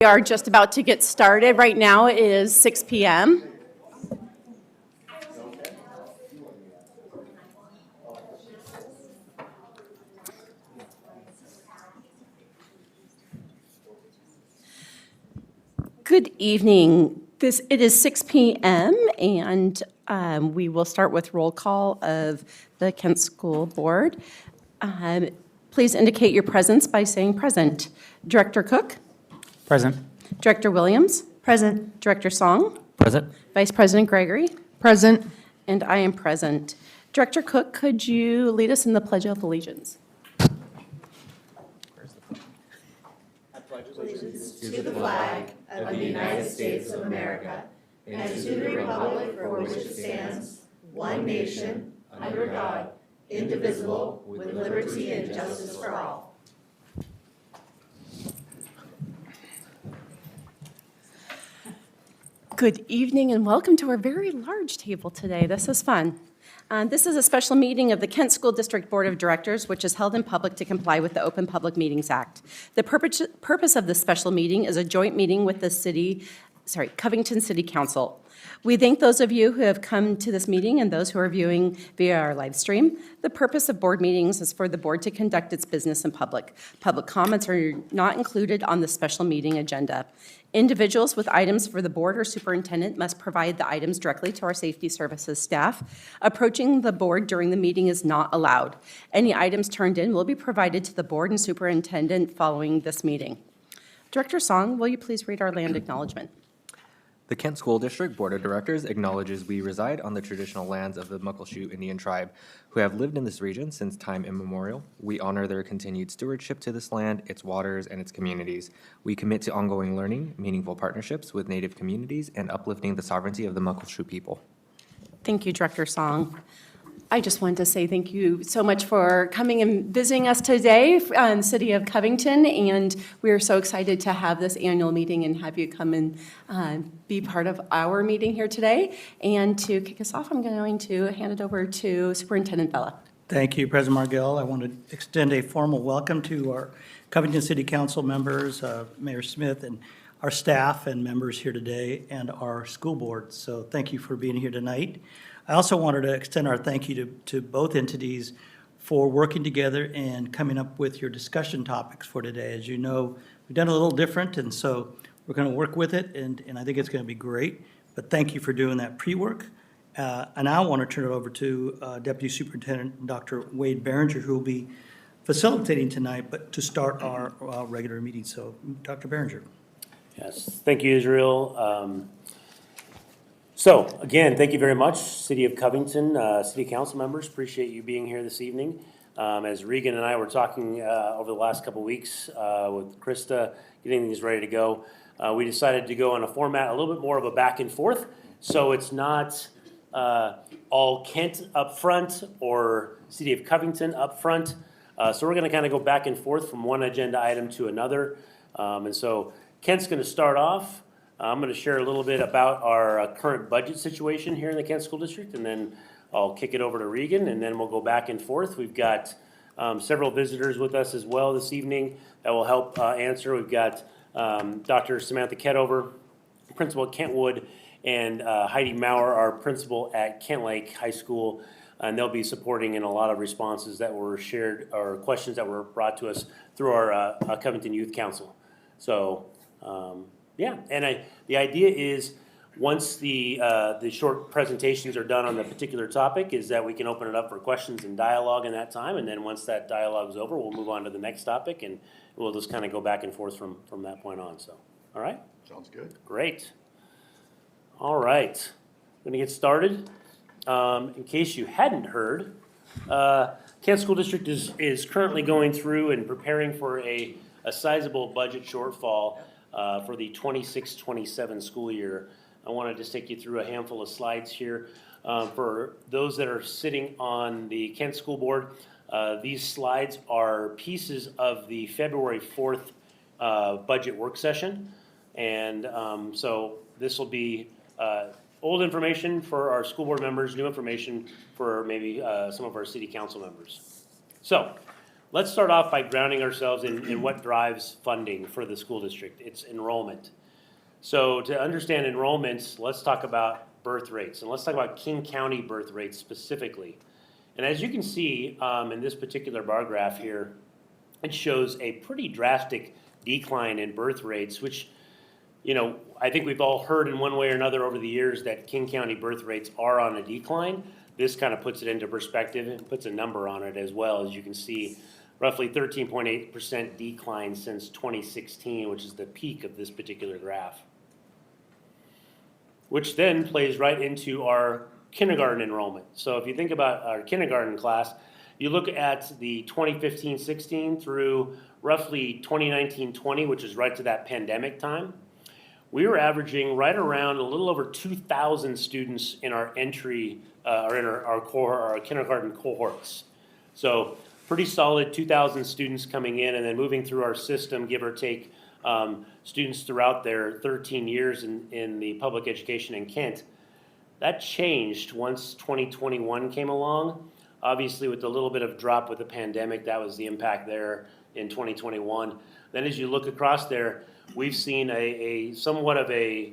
We are just about to get started. Right now it is 6 p.m. Good evening. It is 6 p.m. and we will start with roll call of the Kent School Board. Please indicate your presence by saying present. Director Cook? Present. Director Williams? Present. Director Song? Present. Vice President Gregory? Present. And I am present. Director Cook, could you lead us in the Pledge of Allegiance? Allegiance to the flag of the United States of America and to the republic for which it stands, one nation, under God, indivisible, with liberty and justice for all. Good evening and welcome to our very large table today. This is fun. This is a special meeting of the Kent School District Board of Directors, which is held in public to comply with the Open Public Meetings Act. The purpose of this special meeting is a joint meeting with the Covington City Council. We thank those of you who have come to this meeting and those who are viewing via our live stream. The purpose of board meetings is for the board to conduct its business in public. Public comments are not included on the special meeting agenda. Individuals with items for the board or superintendent must provide the items directly to our safety services staff. Approaching the board during the meeting is not allowed. Any items turned in will be provided to the board and superintendent following this meeting. Director Song, will you please read our land acknowledgement? The Kent School District Board of Directors acknowledges we reside on the traditional lands of the Muckleshoot Indian Tribe, who have lived in this region since time immemorial. We honor their continued stewardship to this land, its waters, and its communities. We commit to ongoing learning, meaningful partnerships with Native communities, and uplifting the sovereignty of the Muckleshoot people. Thank you, Director Song. I just wanted to say thank you so much for coming and visiting us today in the city of Covington, and we are so excited to have this annual meeting and have you come and be part of our meeting here today. And to kick us off, I'm going to hand it over to Superintendent Bella. Thank you, President Margell. I want to extend a formal welcome to our Covington City Council members, Mayor Smith, and our staff and members here today, and our school board. So thank you for being here tonight. I also wanted to extend our thank you to both entities for working together and coming up with your discussion topics for today. As you know, we've done a little different, and so we're going to work with it, and I think it's going to be great. But thank you for doing that pre-work. And I want to turn it over to Deputy Superintendent Dr. Wade Behringer, who will be facilitating tonight, but to start our regular meeting. So, Dr. Behringer. Yes, thank you, Israel. So, again, thank you very much, City of Covington, City Council members. Appreciate you being here this evening. As Regan and I were talking over the last couple weeks with Krista, getting things ready to go, we decided to go on a format a little bit more of a back and forth. So it's not all Kent up front or City of Covington up front. So we're going to kind of go back and forth from one agenda item to another. And so Kent's going to start off. I'm going to share a little bit about our current budget situation here in the Kent School District, and then I'll kick it over to Regan, and then we'll go back and forth. We've got several visitors with us as well this evening that will help answer. We've got Dr. Samantha Ketover, principal at Kentwood, and Heidi Maurer, our principal at Kent Lake High School, and they'll be supporting in a lot of responses that were shared or questions that were brought to us through our Covington Youth Council. So, yeah, and the idea is once the short presentations are done on the particular topic is that we can open it up for questions and dialogue in that time, and then once that dialogue is over, we'll move on to the next topic, and we'll just kind of go back and forth from that point on. So, all right? Sounds good. Great. All right. I'm going to get started. In case you hadn't heard, Kent School District is currently going through and preparing for a sizable budget shortfall for the 26-27 school year. I want to just take you through a handful of slides here. For those that are sitting on the Kent School Board, these slides are pieces of the February 4th budget work session. And so this will be old information for our school board members, new information for maybe some of our city council members. So let's start off by grounding ourselves in what drives funding for the school district. It's enrollment. So to understand enrollments, let's talk about birth rates, and let's talk about King County birth rates specifically. And as you can see in this particular bar graph here, it shows a pretty drastic decline in birth rates, which, you know, I think we've all heard in one way or another over the years that King County birth rates are on a decline. This kind of puts it into perspective and puts a number on it as well. As you can see, roughly 13.8% decline since 2016, which is the peak of this particular graph. Which then plays right into our kindergarten enrollment. So if you think about our kindergarten class, you look at the 2015-16 through roughly 2019-20, which is right to that pandemic time. We were averaging right around a little over 2,000 students in our entry, or in our kindergarten cohorts. So pretty solid 2,000 students coming in and then moving through our system, give or take, students throughout their 13 years in the public education in Kent. That changed once 2021 came along. Obviously, with a little bit of drop with the pandemic, that was the impact there in 2021. Then as you look across there, we've seen a somewhat of a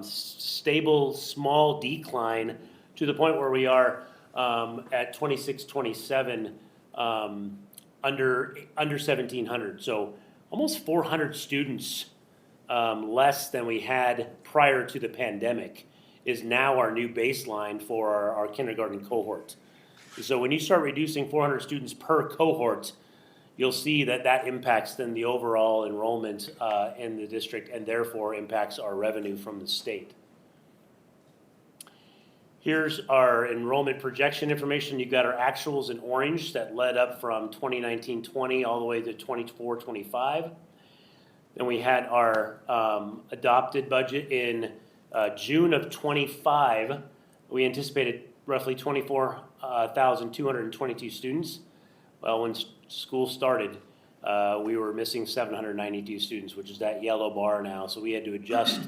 stable, small decline to the point where we are at 26, 27, under 1,700. So almost 400 students less than we had prior to the pandemic is now our new baseline for our kindergarten cohort. So when you start reducing 400 students per cohort, you'll see that that impacts then the overall enrollment in the district and therefore impacts our revenue from the state. Here's our enrollment projection information. You've got our actuals in orange that led up from 2019-20 all the way to 24-25. Then we had our adopted budget in June of 25. We anticipated roughly 24,222 students. Well, when school started, we were missing 792 students, which is that yellow bar now. So we had to adjust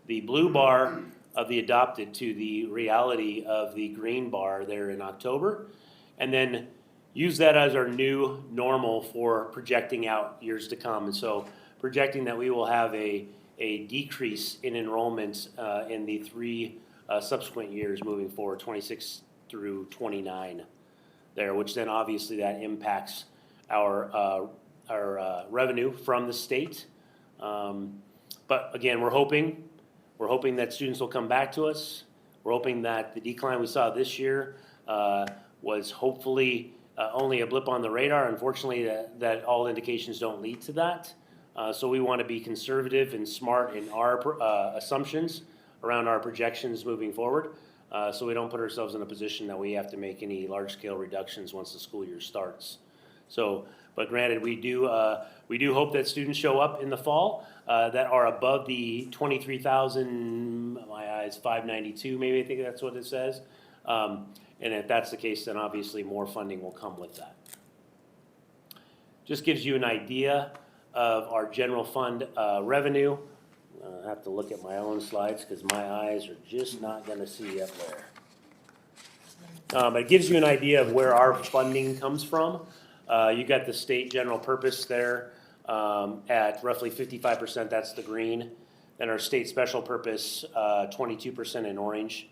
the blue bar of the adopted to the reality of the green bar there in October, and then use that as our new normal for projecting out years to come. And so projecting that we will have a decrease in enrollment in the three subsequent years moving forward, 26 through 29 there, which then obviously that impacts our revenue from the state. But again, we're hoping that students will come back to us. We're hoping that the decline we saw this year was hopefully only a blip on the radar. Unfortunately, that all indications don't lead to that. So we want to be conservative and smart in our assumptions around our projections moving forward, so we don't put ourselves in a position that we have to make any large-scale reductions once the school year starts. So, but granted, we do hope that students show up in the fall that are above the 23,000, my eyes, 592 maybe, I think that's what it says. And if that's the case, then obviously more funding will come with that. Just gives you an idea of our general fund revenue. I have to look at my own slides because my eyes are just not going to see up there. It gives you an idea of where our funding comes from. You got the state general purpose there at roughly 55%, that's the green. Then our state special purpose, 22% in orange.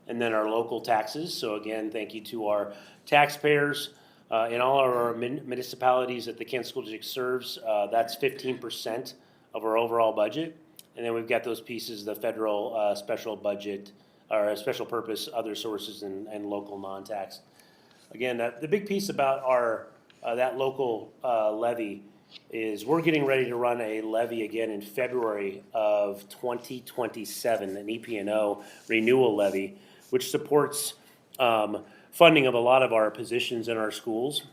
And then our local taxes. So again, thank you to our taxpayers in all of our municipalities that the Kent School District serves. That's 15% of our overall budget. And then we've got those pieces, the federal special budget, or special purpose, other sources, and local non-tax. Again, the big piece about our that local levy is we're getting ready to run a levy again in February of 2027, an EP&O renewal levy, which supports funding of a lot of our positions in our schools.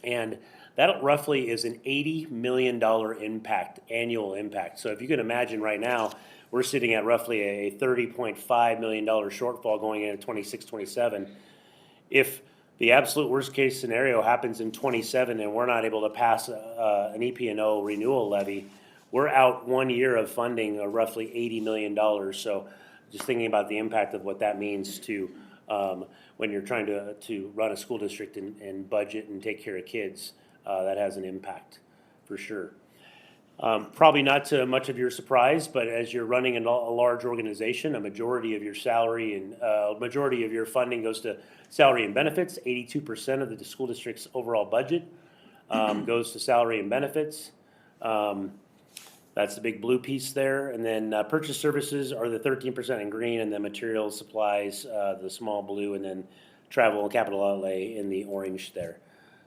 And that roughly is an $80 million impact, annual impact. So if you can imagine right now, we're sitting at roughly a $30.5 million shortfall going into 26-27. If the absolute worst case scenario happens in 27 and we're not able to pass an EP&O renewal levy, we're out 1 year of funding of roughly $80 million. So just thinking about the impact of what that means to when you're trying to run a school district and budget and take care of kids, that has an impact for sure. Probably not to much of your surprise, but as you're running a large organization, a majority of your salary and majority of your funding goes to salary and benefits. 82% of the school district's overall budget goes to salary and benefits. That's the big blue piece there. And then purchase services are the 13% in green, and then materials, supplies, the small blue, and then travel and capital outlay in the orange there.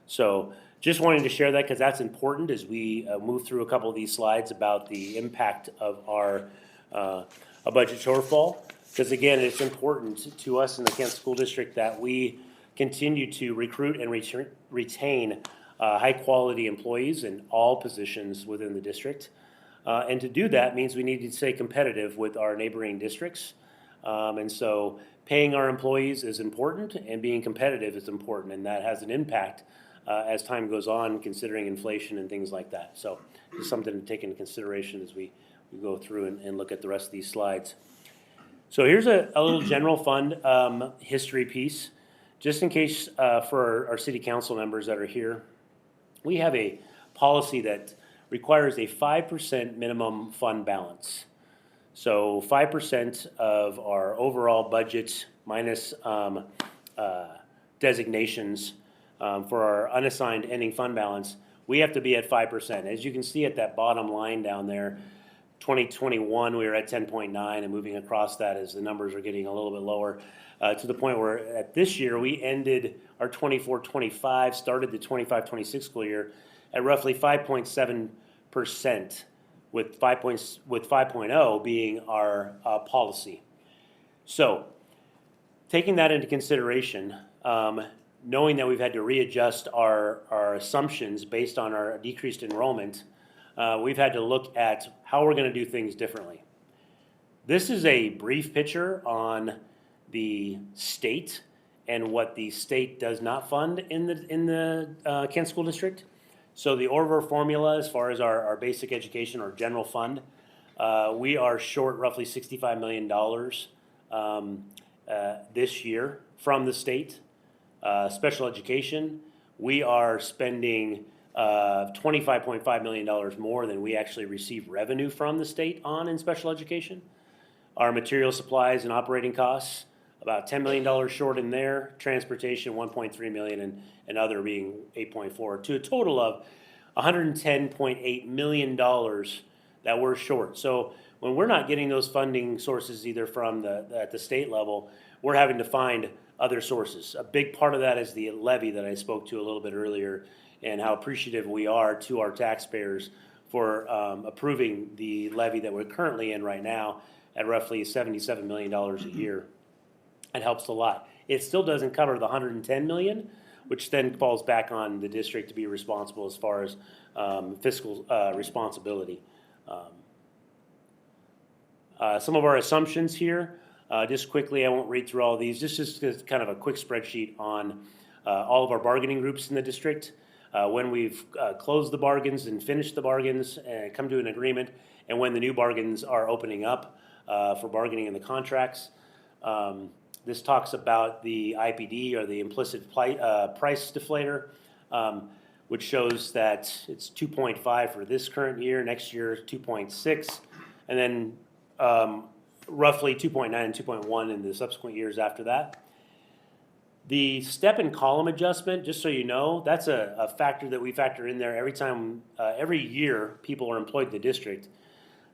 So just wanting to share that because that's important as we move through a couple of these slides about the impact of our a budget shortfall. Because again, it's important to us in the Kent School District that we continue to recruit and retain high-quality employees in all positions within the district. And to do that means we need to stay competitive with our neighboring districts. And so paying our employees is important and being competitive is important, and that has an impact as time goes on, considering inflation and things like that. So it's something to take into consideration as we go through and look at the rest of these slides. So here's a little general fund history piece, just in case for our city council members that are here. We have a policy that requires a 5% minimum fund balance. So 5% of our overall budget minus designations for our unassigned ending fund balance, we have to be at 5%. As you can see at that bottom line down there, 2021 we were at 10.9, and moving across that as the numbers are getting a little bit lower to the point where at this year we ended our 24-25, started the 25-26 school year at roughly 5.7%, with 5.0 being our policy. So taking that into consideration, knowing that we've had to readjust our assumptions based on our decreased enrollment, we've had to look at how we're going to do things differently. This is a brief picture on the state and what the state does not fund in the Kent School District. So the Orver formula, as far as our basic education or general fund, we are short roughly $65 million this year from the state. Special education, we are spending $25.5 million more than we actually receive revenue from the state on in special education. Our material supplies and operating costs, about $10 million short in there. Transportation, $1.3 million, and other being $8.4, to a total of $110.8 million that we're short. So when we're not getting those funding sources either from at the state level, we're having to find other sources. A big part of that is the levy that I spoke to a little bit earlier, and how appreciative we are to our taxpayers for approving the levy that we're currently in right now at roughly $77 million a year. It helps a lot. It still doesn't cover the $110 million, which then falls back on the district to be responsible as far as fiscal responsibility. Some of our assumptions here, just quickly, I won't read through all of these, just kind of a quick spreadsheet on all of our bargaining groups in the district. When we've closed the bargains and finished the bargains and come to an agreement, and when the new bargains are opening up for bargaining in the contracts. This talks about the IPD, or the implicit price deflator, which shows that it's 2.5 for this current year, next year 2.6, and then roughly 2.9 and 2.1 in the subsequent years after that. The step and column adjustment, just so you know, that's a factor that we factor in there every time, every year people are employed in the district.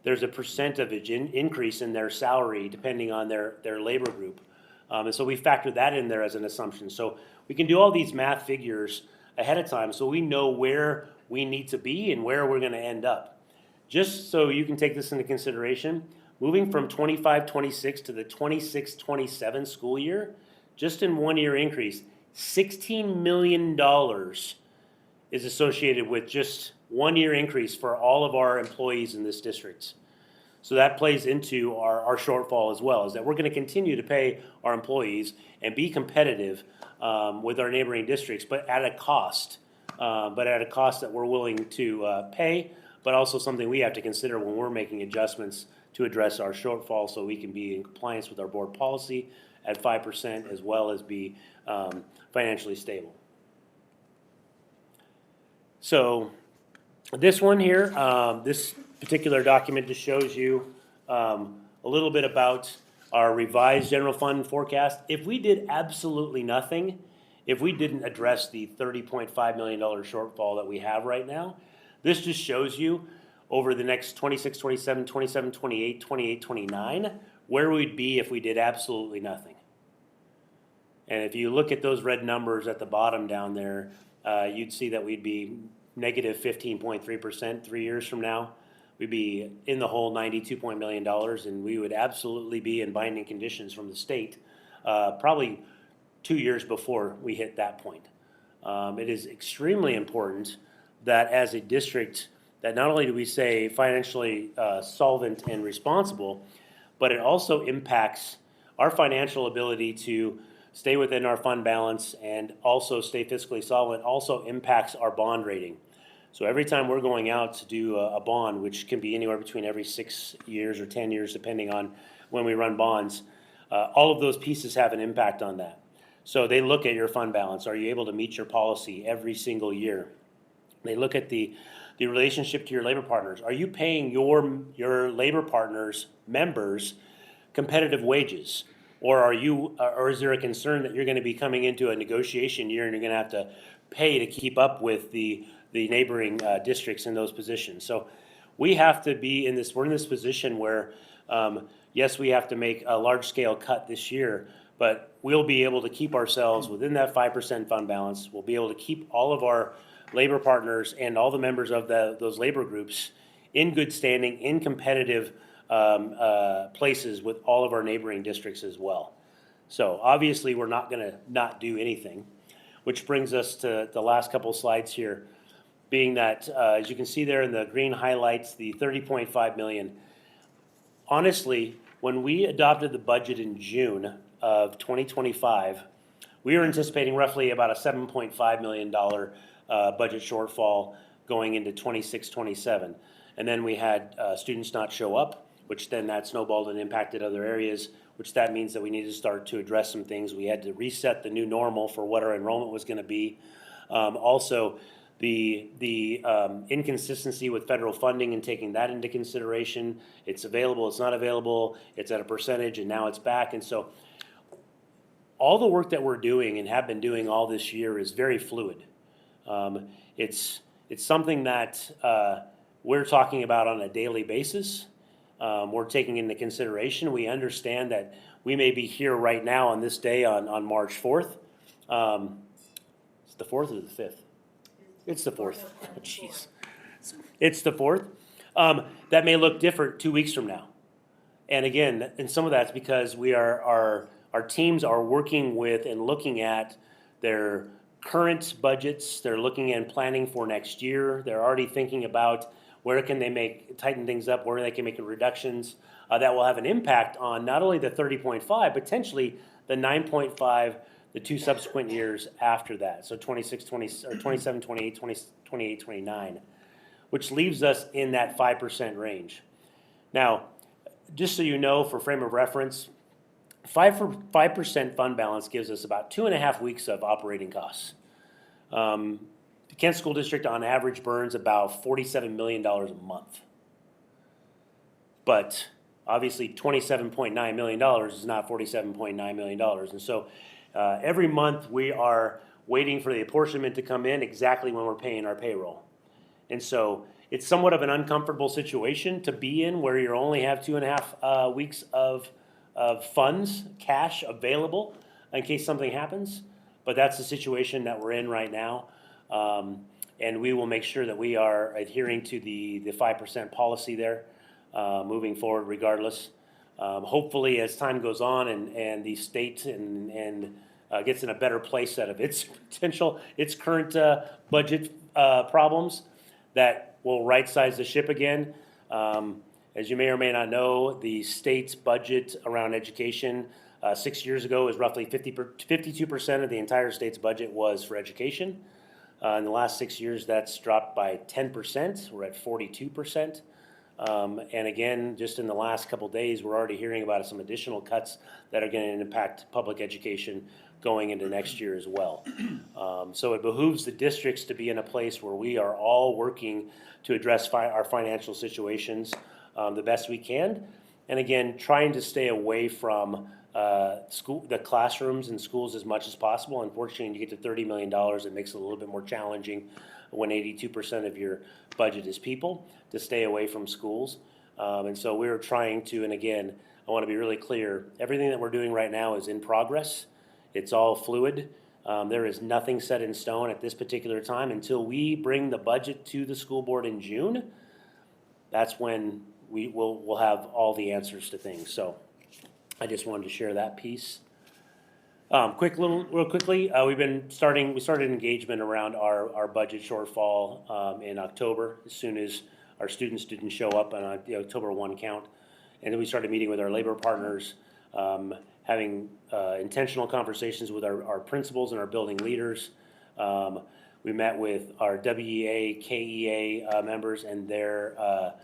There's a percentage increase in their salary depending on their labor group. And so we factor that in there as an assumption. So we can do all these math figures ahead of time so we know where we need to be and where we're going to end up. Just so you can take this into consideration, moving from 25-26 to the 26-27 school year, just in 1 year increase, $16 million is associated with just 1 year increase for all of our employees in this district. So that plays into our shortfall as well, is that we're going to continue to pay our employees and be competitive with our neighboring districts, but at a cost. That we're willing to pay, but also something we have to consider when we're making adjustments to address our shortfall so we can be in compliance with our board policy at 5% as well as be financially stable. So this one here, this particular document just shows you a little bit about our revised general fund forecast. If we did absolutely nothing, if we didn't address the $30.5 million shortfall that we have right now, this just shows you over the next 26, 27, 27, 28, 28, 29, where we'd be if we did absolutely nothing. And if you look at those red numbers at the bottom down there, you'd see that we'd be negative 15.3% 3 years from now. We'd be in the hole $92 million, and we would absolutely be in binding conditions from the state, probably 2 years before we hit that point. It is extremely important that as a district, that not only do we stay financially solvent and responsible, but it also impacts our financial ability to stay within our fund balance and also stay fiscally solvent, also impacts our bond rating. So every time we're going out to do a bond, which can be anywhere between every 6 years or 10 years, depending on when we run bonds, all of those pieces have an impact on that. So they look at your fund balance. Are you able to meet your policy every single year? They look at the relationship to your labor partners. Are you paying your labor partners, members, competitive wages? Or or is there a concern that you're going to be coming into a negotiation year and you're going to have to pay to keep up with the neighboring districts in those positions? So we have to be we're in this position where, yes, we have to make a large scale cut this year, but we'll be able to keep ourselves within that 5% fund balance. We'll be able to keep all of our labor partners and all the members of those labor groups in good standing, in competitive places with all of our neighboring districts as well. So obviously we're not going to not do anything, which brings us to the last couple of slides here, being that as you can see there in the green highlights, the 30.5 million. Honestly, when we adopted the budget in June of 2025, we were anticipating roughly about a $7.5 million budget shortfall going into 26-27. And then we had students not show up, which then that snowballed and impacted other areas, which that means that we need to start to address some things. We had to reset the new normal for what our enrollment was going to be. Also, the inconsistency with federal funding and taking that into consideration. It's available, it's not available, it's at a percentage, and now it's back. And so all the work that we're doing and have been doing all this year is very fluid. It's something that we're talking about on a daily basis. We're taking into consideration. We understand that we may be here right now on this day on March 4th. It's the 4th or the 5th? It's the 4th. Oh, jeez. It's the 4th. That may look different 2 weeks from now. And again, and some of that's because our teams are working with and looking at their current budgets. They're looking and planning for next year. They're already thinking about where can they tighten things up, where they can make reductions that will have an impact on not only the 30.5, potentially the 9.5, the 2 subsequent years after that. So 26, 20, or 27, 28, 20, 28, 29, which leaves us in that 5% range. Now, just so you know, for frame of reference, 5% fund balance gives us about 2.5 weeks of operating costs. The Kent School District on average burns about $47 million a month. But obviously $27.9 million is not $47.9 million. And so every month we are waiting for the apportionment to come in exactly when we're paying our payroll. And so it's somewhat of an uncomfortable situation to be in where you only have 2.5 weeks of funds, cash available in case something happens. But that's the situation that we're in right now. And we will make sure that we are adhering to the 5% policy there moving forward regardless. Hopefully as time goes on and the state and gets in a better place out of its current budget problems, that will right-size the ship again. As you may or may not know, the state's budget around education 6 years ago was roughly 52% of the entire state's budget was for education. In the last 6 years, that's dropped by 10%. We're at 42%. And again, just in the last couple days, we're already hearing about some additional cuts that are going to impact public education going into next year as well. So it behooves the districts to be in a place where we are all working to address our financial situations the best we can. And again, trying to stay away from the classrooms in schools as much as possible. Unfortunately, when you get to $30 million, it makes it a little bit more challenging when 82% of your budget is people to stay away from schools. And so we're trying to, and again, I want to be really clear, everything that we're doing right now is in progress. It's all fluid. There is nothing set in stone at this particular time until we bring the budget to the school board in June. That's when we'll have all the answers to things. So I just wanted to share that piece. Real quickly, we started engagement around our budget shortfall in October, as soon as our students didn't show up on the October 1 count. And then we started meeting with our labor partners, having intentional conversations with our principals and our building leaders. We met with our WEA, KEA members and their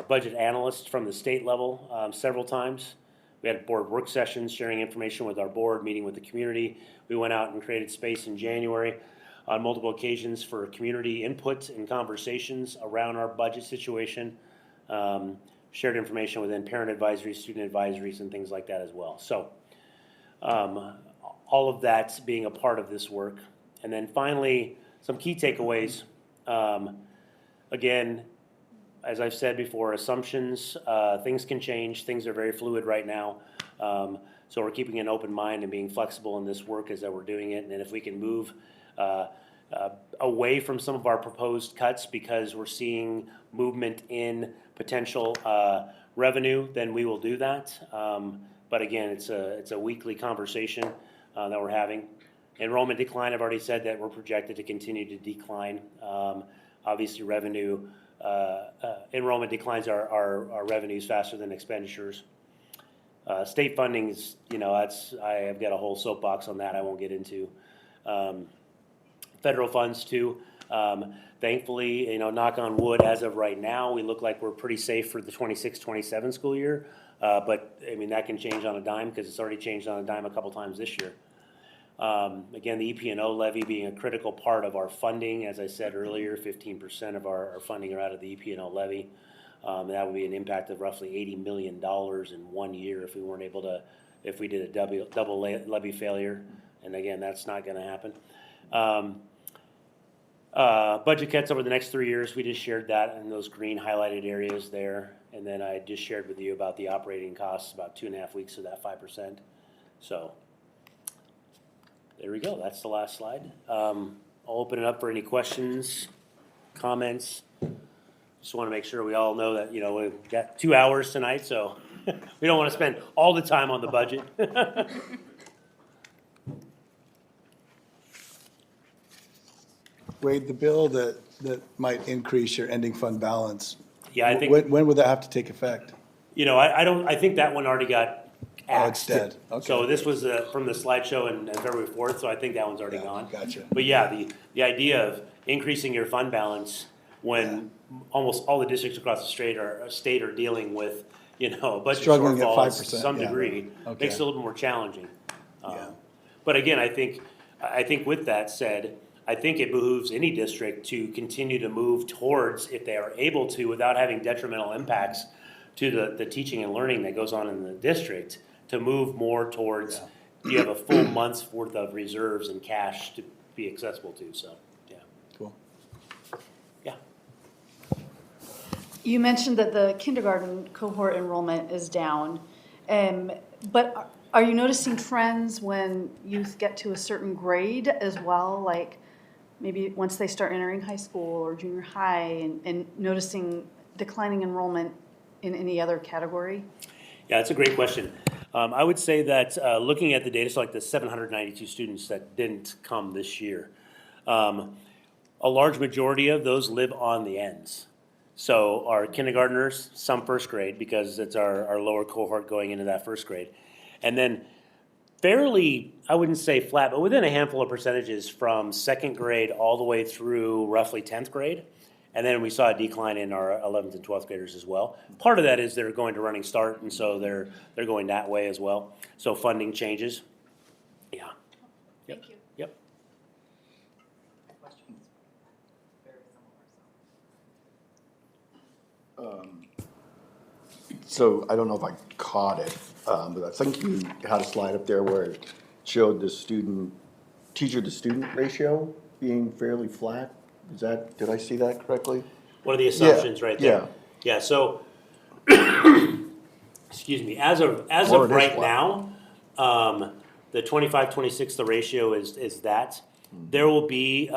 budget analysts from the state level several times. We had board work sessions, sharing information with our board, meeting with the community. We went out and created space in January on multiple occasions for community input and conversations around our budget situation. Shared information within parent advisories, student advisories, and things like that as well. So all of that being a part of this work. And then finally, some key takeaways. Again, as I've said before, assumptions, things can change. Things are very fluid right now. So we're keeping an open mind and being flexible in this work as that we're doing it. And if we can move away from some of our proposed cuts because we're seeing movement in potential revenue, then we will do that. But again, it's a weekly conversation that we're having. Enrollment decline, I've already said that we're projected to continue to decline. Obviously, revenue enrollment declines our revenues faster than expenditures. State funding is, I've got a whole soapbox on that I won't get into. Federal funds too. Thankfully, knock on wood, as of right now, we look like we're pretty safe for the 26-27 school year. But I mean, that can change on a dime because it's already changed on a dime a couple times this year. Again, the EP&O levy being a critical part of our funding. As I said earlier, 15% of our funding are out of the EP&O levy. That would be an impact of roughly $80 million in 1 year if we did a double levy failure. And again, that's not going to happen. Budget cuts over the next 3 years, we just shared that in those green highlighted areas there. And then I just shared with you about the operating costs, about 2.5 weeks of that 5%. So there we go. That's the last slide. I'll open it up for any questions, comments. Just want to make sure we all know that, we've got 2 hours tonight, so we don't want to spend all the time on the budget. Wade, the bill that might increase your ending fund balance, Yeah, I think, when would that have to take effect? I think that one already got Oh, it's axed. dead. Okay. So this was from the slideshow in February 4th, so I think that one's already gone. Gotcha. But yeah, the idea of increasing your fund balance when almost all the districts across the state are dealing with, a budget Struggling at shortfall 5%, to some yeah. degree, Okay. makes it a little more challenging. Yeah. But again, I think with that said, I think it behooves any district to continue to move towards, if they are able to, without having detrimental impacts to the teaching and learning that goes on in the district, to move more towards, you have a full month's worth of reserves and cash to be accessible to, so, yeah. Cool. Yeah. You mentioned that the kindergarten cohort enrollment is down, but are you noticing trends when youth get to a certain grade as well? Like maybe once they start entering high school or junior high and noticing declining enrollment in any other category? Yeah, that's a great question. I would say that looking at the data, so like the 792 students that didn't come this year, a large majority of those live on the ends. So our kindergartners, some first grade, because it's our lower cohort going into that first grade. And then fairly, I wouldn't say flat, but within a handful of percentages from second grade all the way through roughly 10th grade. And then we saw a decline in our 11th and 12th graders as well. Part of that is they're going to Running Start, and so they're going that way as well. So funding changes. Yeah. Yep. Thank you. Yep. So I don't know if I caught it, but I think you had a slide up there where it showed the teacher-to-student ratio being fairly flat. Did I see that correctly? One of the assumptions right there. Yeah, so, excuse me, as Or of it is right flat. now, the 25, 26, the ratio is that. There will be,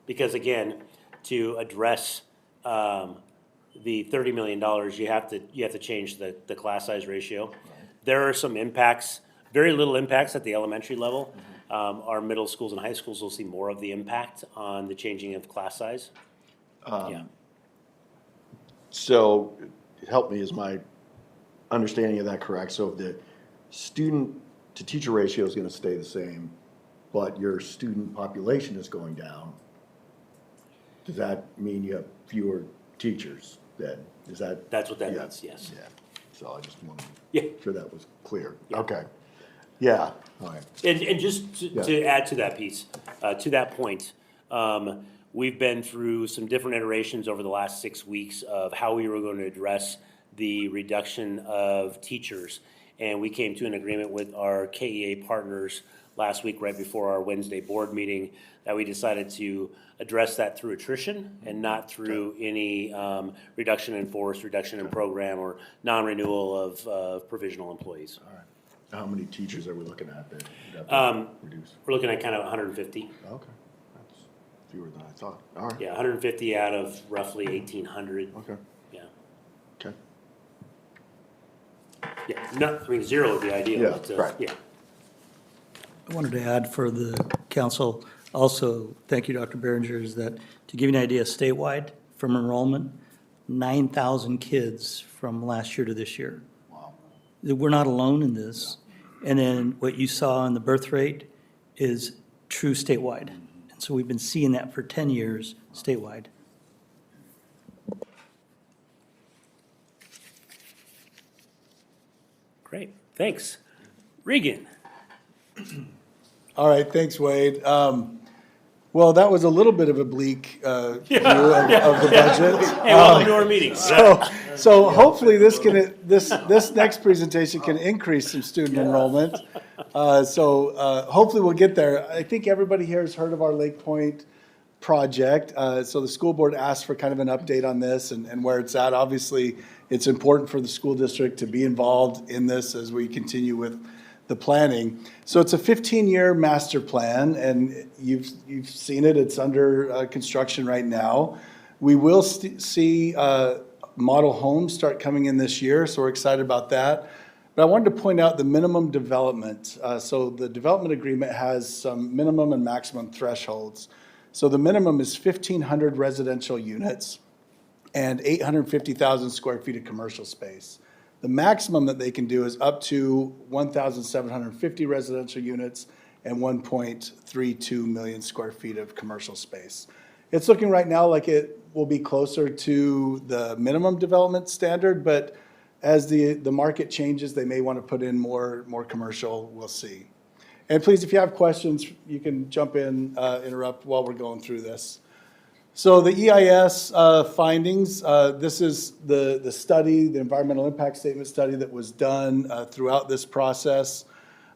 because again, to address, the $30 million, you have to change the class size ratio. There are some impacts, very little impacts at the elementary level. Our middle schools and high schools will see more of the impact on the changing of class size. Yeah. So, help me, is my understanding of that correct? So if the student-to-teacher ratio is gonna stay the same, but your student population is going down, does that mean you have fewer teachers then? Is that? That's what that Yeah. means, yes. Yeah, so I just wanted Yeah. to make sure that was clear. Yeah. Okay, yeah, all right. And just to add to that piece, to that point, we've been through some different iterations over the last 6 weeks of how we were going to address the reduction of teachers. And we came to an agreement with our KEA partners last week, right before our Wednesday board meeting, that we decided to address that through attrition and not through any reduction in force, reduction in program, or non-renewal of provisional employees. All right. How many teachers are we looking at that you'd have to reduce? We're looking at kind of 150. Okay, that's fewer than I thought. All right. Yeah, 150 out of roughly 1,800. Okay, Yeah. okay. Yeah, no, I mean, zero would be ideal. Yeah, but, right. Yeah. I wanted to add for the council, also, thank you, Dr. Behringer, is that, to give you an idea, statewide, from enrollment, 9,000 kids from last year to this year. Wow. We're not alone in this. And then what you saw in the birth rate is true statewide. And so we've been seeing that for 10 years statewide. Great, thanks. Regan? All right, thanks, Wade. Well, that was a little bit of a bleak view of the budget. Hey, welcome to our meeting. So hopefully this next presentation can increase some student enrollment. So hopefully we'll get there. I think everybody here has heard of our Lakepointe project. So the school board asked for kind of an update on this and where it's at. Obviously, it's important for the school district to be involved in this as we continue with the planning. So it's a 15-year master plan, and you've seen it. It's under construction right now. We will see model homes start coming in this year, so we're excited about that. But I wanted to point out the minimum development. So the development agreement has some minimum and maximum thresholds. So the minimum is 1,500 residential units and 850,000 square feet of commercial space. The maximum that they can do is up to 1,750 residential units and 1.32 million square feet of commercial space. It's looking right now like it will be closer to the minimum development standard, but as the market changes, they may want to put in more commercial, we'll see. And please, if you have questions, you can jump in, interrupt while we're going through this. So the EIS findings, this is the study, the environmental impact statement study that was done throughout this process.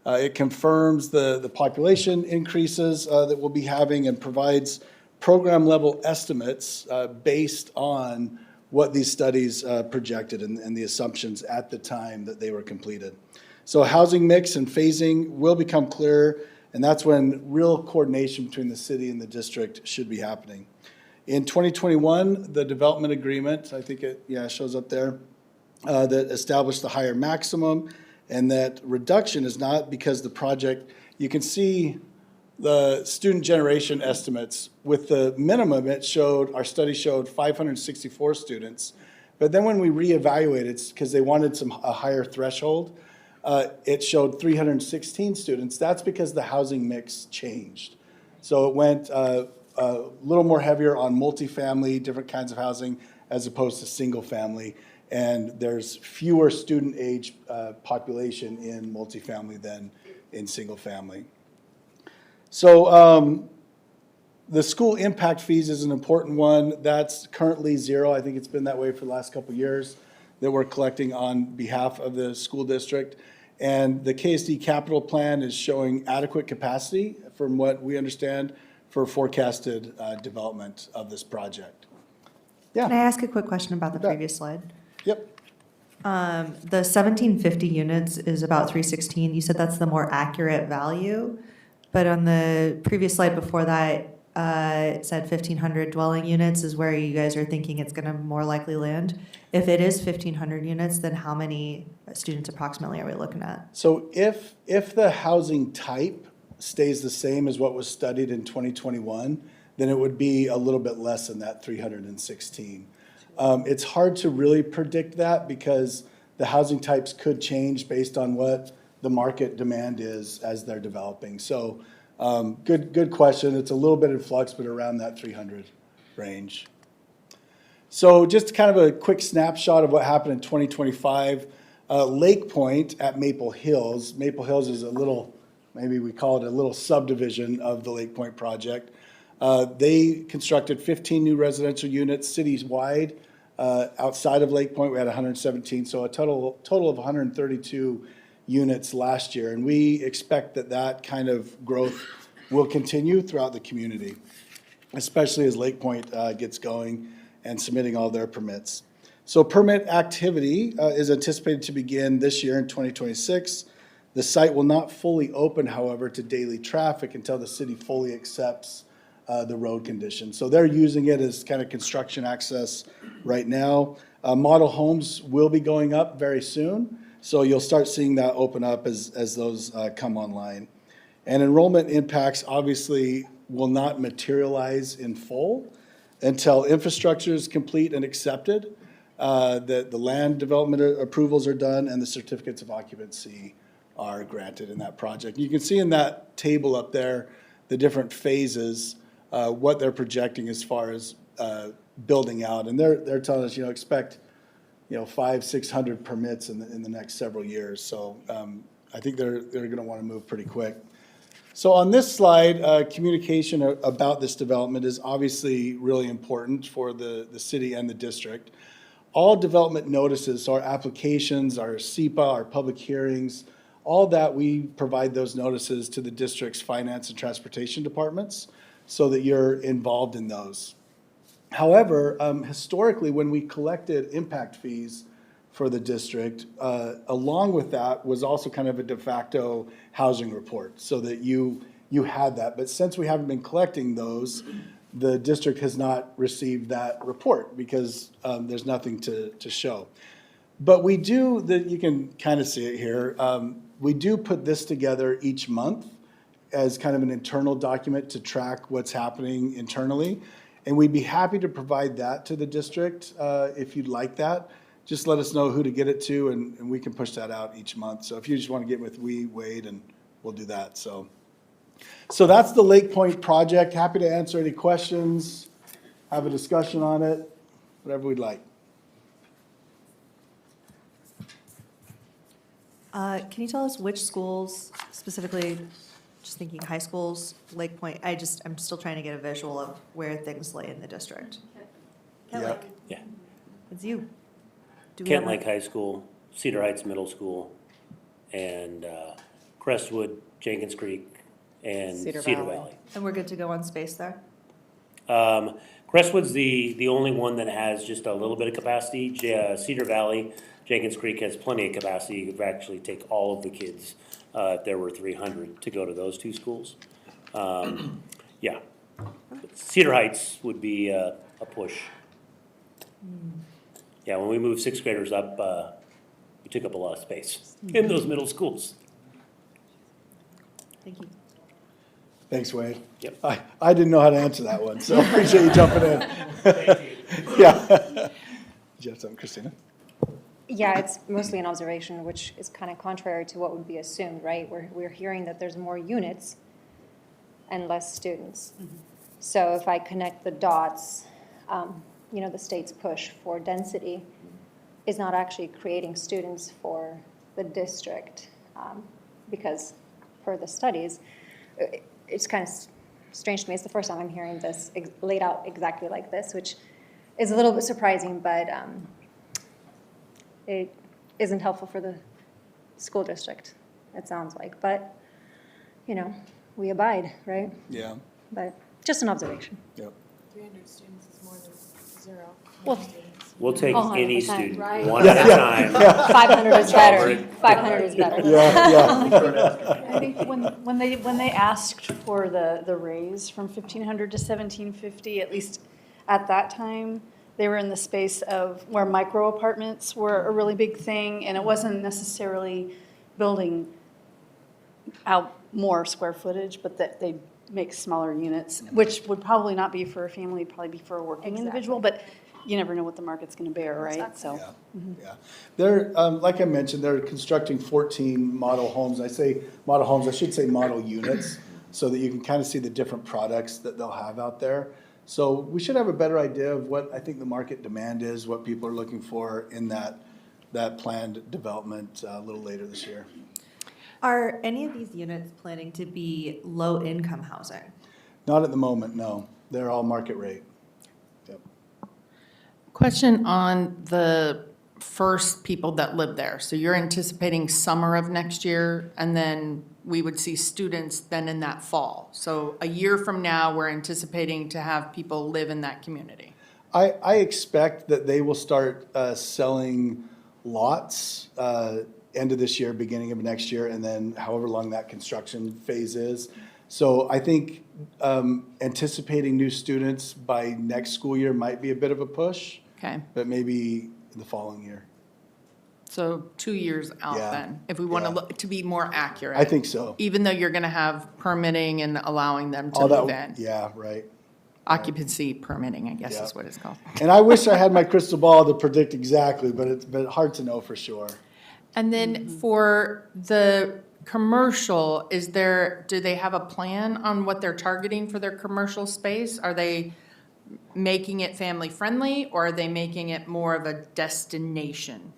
It confirms the population increases that we'll be having and provides program level estimates based on what these studies projected and the assumptions at the time that they were completed. So housing mix and phasing will become clearer, and that's when real coordination between the city and the district should be happening. In 2021, the development agreement, I think it shows up there, that established the higher maximum, and that reduction is not because the project, you can see the student generation estimates. With the minimum, our study showed 564 students. But then when we reevaluated, because they wanted a higher threshold, it showed 316 students. That's because the housing mix changed. So it went a little more heavier on multifamily, different kinds of housing, as opposed to single family. And there's fewer student age population in multifamily than in single family. So the school impact fees is an important one. That's currently zero. I think it's been that way for the last couple of years that we're collecting on behalf of the school district. And the KSD capital plan is showing adequate capacity, from what we understand, for forecasted development of this project. Can I Yeah, ask a quick question about the Bet. previous slide? yep. The 1750 units is about 316. You said that's the more accurate value, but on the previous slide before that, it said 1,500 dwelling units is where you guys are thinking it's going to more likely land. If it is 1,500 units, then how many students approximately are we looking at? So if the housing type stays the same as what was studied in 2021, then it would be a little bit less than that 316. It's hard to really predict that because the housing types could change based on what the market demand is as they're developing. So good question. It's a little bit in flux, but around that 300 range. So just kind of a quick snapshot of what happened in 2025. Lakepointe at Maple Hills. Maple Hills is a little, maybe we call it a little subdivision of the Lakepointe project. They constructed 15 new residential units citywide. Outside of Lakepointe, we had 117, so a total of 132 units last year. And we expect that kind of growth will continue throughout the community, especially as Lakepointe gets going and submitting all their permits. So permit activity is anticipated to begin this year in 2026. The site will not fully open, however, to daily traffic until the city fully accepts the road conditions. So they're using it as kind of construction access right now. Model homes will be going up very soon, so you'll start seeing that open up as those come online. And enrollment impacts obviously will not materialize in full until infrastructure is complete and accepted, the land development approvals are done, and the certificates of occupancy are granted in that project. You can see in that table up there the different phases, what they're projecting as far as building out. And they're telling us, expect 500-600 permits in the next several years. So I think they're going to want to move pretty quick. So on this slide, communication about this development is obviously really important for the city and the district. All development notices, so our applications, our SEPA, our public hearings, all that, we provide those notices to the district's finance and transportation departments so that you're involved in those. However, historically, when we collected impact fees for the district, along with that was also kind of a de facto housing report so that you had that. But since we haven't been collecting those, the district has not received that report because there's nothing to show. But we do, you can kind of see it here, we do put this together each month as kind of an internal document to track what's happening internally. And we'd be happy to provide that to the district if you'd like that. Just let us know who to get it to, and we can push that out each month. So if you just want to get with Wade, and we'll do that. So that's the Lakepointe project. Happy to answer any questions, have a discussion on it, whatever we'd like. Can you tell us which schools, specifically, just thinking high schools, Lakepointe, I'm still trying to get a visual of where things lay in the district. Kent Yeah. Lake, Yeah. it's you. Do we Kent have a- Lake High School, Cedar Heights Middle School, and Crestwood, Jenkins Creek, and Cedar Cedar Valley. Valley. And we're good to go on space there? Crestwood's the only one that has just a little bit of capacity. Cedar Valley, Jenkins Creek has plenty of capacity. You could actually take all of the kids, if there were 300, to go to those two schools. Yeah. Cedar Heights would be a push. Yeah, when we moved sixth graders up, we took up a lot of space in those middle schools. Thank you. Thanks, Wade. Yep. I didn't know how to answer that one, so appreciate you jumping in. Yeah. Did you have something, Christina? Yeah, it's mostly an observation, which is kind of contrary to what would be assumed, right? We're hearing that there's more units and less students. So if I connect the dots, the state's push for density is not actually creating students for the district, because per the studies, it's kind of strange to me. It's the first time I'm hearing this laid out exactly like this, which is a little bit surprising, but it isn't helpful for the school district, it sounds like. But, we abide, right? Yeah, But just an observation. yep. 300 students is more than 0. Well, We'll take Oh, any 100%, student, right. one at a time. 500 is better. Sorry. 500 is better. Yeah, yeah. I think when they asked for the raise from 1,500 to 1,750, at least at that time, they were in the space of where micro apartments were a really big thing, and it wasn't necessarily building out more square footage, but that they make smaller units, which would probably not be for a family, it'd probably be for a working individual, but you never know what the market's gonna bear, right? So. Yeah, yeah. They're, like I mentioned, they're constructing 14 model homes. I say model homes, I should say model units, so that you can kind of see the different products that they'll have out there. So we should have a better idea of what I think the market demand is, what people are looking for in that planned development a little later this year. Are any of these units planning to be low-income housing? Not at the moment, no. They're all market rate. Yep. Question on the first people that live there. So you're anticipating summer of next year, and then we would see students then in that fall. So a year from now, we're anticipating to have people live in that community. I expect that they will start selling lots end of this year, beginning of next year, and then however long that construction phase is. So I think anticipating new students by next school year might be a bit of a push, Okay, but maybe the following year. so 2 years out Yeah, then, if we want to yeah. look, to be more accurate. I think so. Even though you're going to have permitting and allowing them to All move that, in. yeah, right. Occupancy permitting, I guess Yeah. is what it's called. And I wish I had my crystal ball to predict exactly, but it's hard to know for sure. And then for the commercial, do they have a plan on what they're targeting for their commercial space? Are they making it family-friendly, or are they making it more of a destination?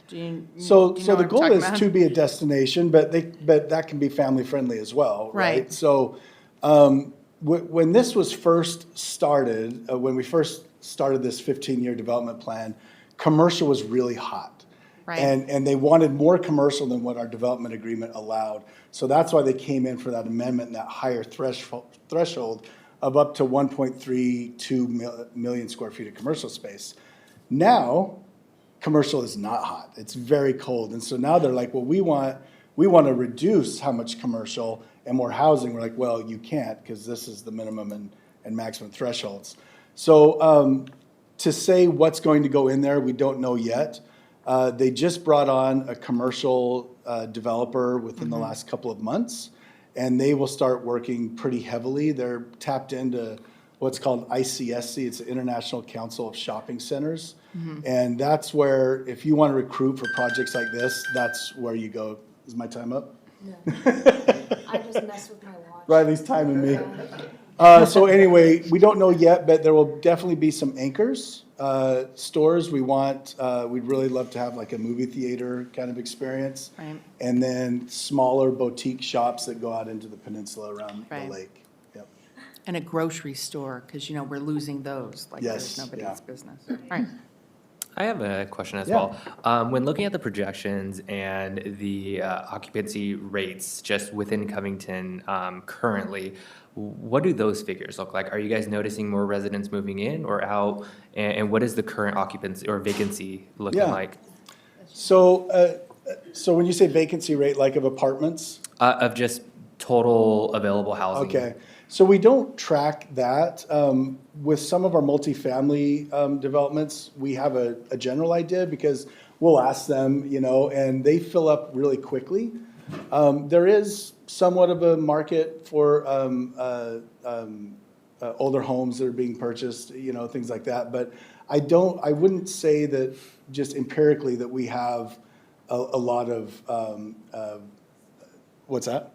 So do you know the what I'm goal talking is about? to be a destination, but that can be family friendly as well, right? Right. So when this was first started, when we first started this 15-year development plan, commercial was really hot. Right. And they wanted more commercial than what our development agreement allowed. So that's why they came in for that amendment and that higher threshold of up to 1.32 million square feet of commercial space. Now, commercial is not hot. It's very cold. And so now they're like, well, we want to reduce how much commercial and more housing. We're like, well, you can't, because this is the minimum and maximum thresholds. So to say what's going to go in there, we don't know yet. They just brought on a commercial developer within the last couple of months, and they will start working pretty heavily. They're tapped into what's called ICSC. It's the International Council of Shopping Centers. And that's where, if you want to recruit for projects like this, that's where you go. Is my time up? No. I just messed with my watch. Riley's timing me. So anyway, we don't know yet, but there will definitely be some anchors, stores. We'd really love to have like a movie theater kind of experience. Right. And then smaller boutique shops that go out into the peninsula around the Right. lake. Yep. And a grocery store, because, we're losing those, like Yes, there's nobody's yeah. business. All right. I have a question as Yeah. well. When looking at the projections and the occupancy rates just within Covington currently, what do those figures look like? Are you guys noticing more residents moving in or out? And what is the current occupancy or vacancy looking Yeah. like? So when you say vacancy rate, like of apartments? Of just total available housing? Okay, so we don't track that. With some of our multifamily developments, we have a general idea because we'll ask them, and they fill up really quickly. There is somewhat of a market for older homes that are being purchased, things like that. But I wouldn't say that just empirically that we have a lot of, what's that?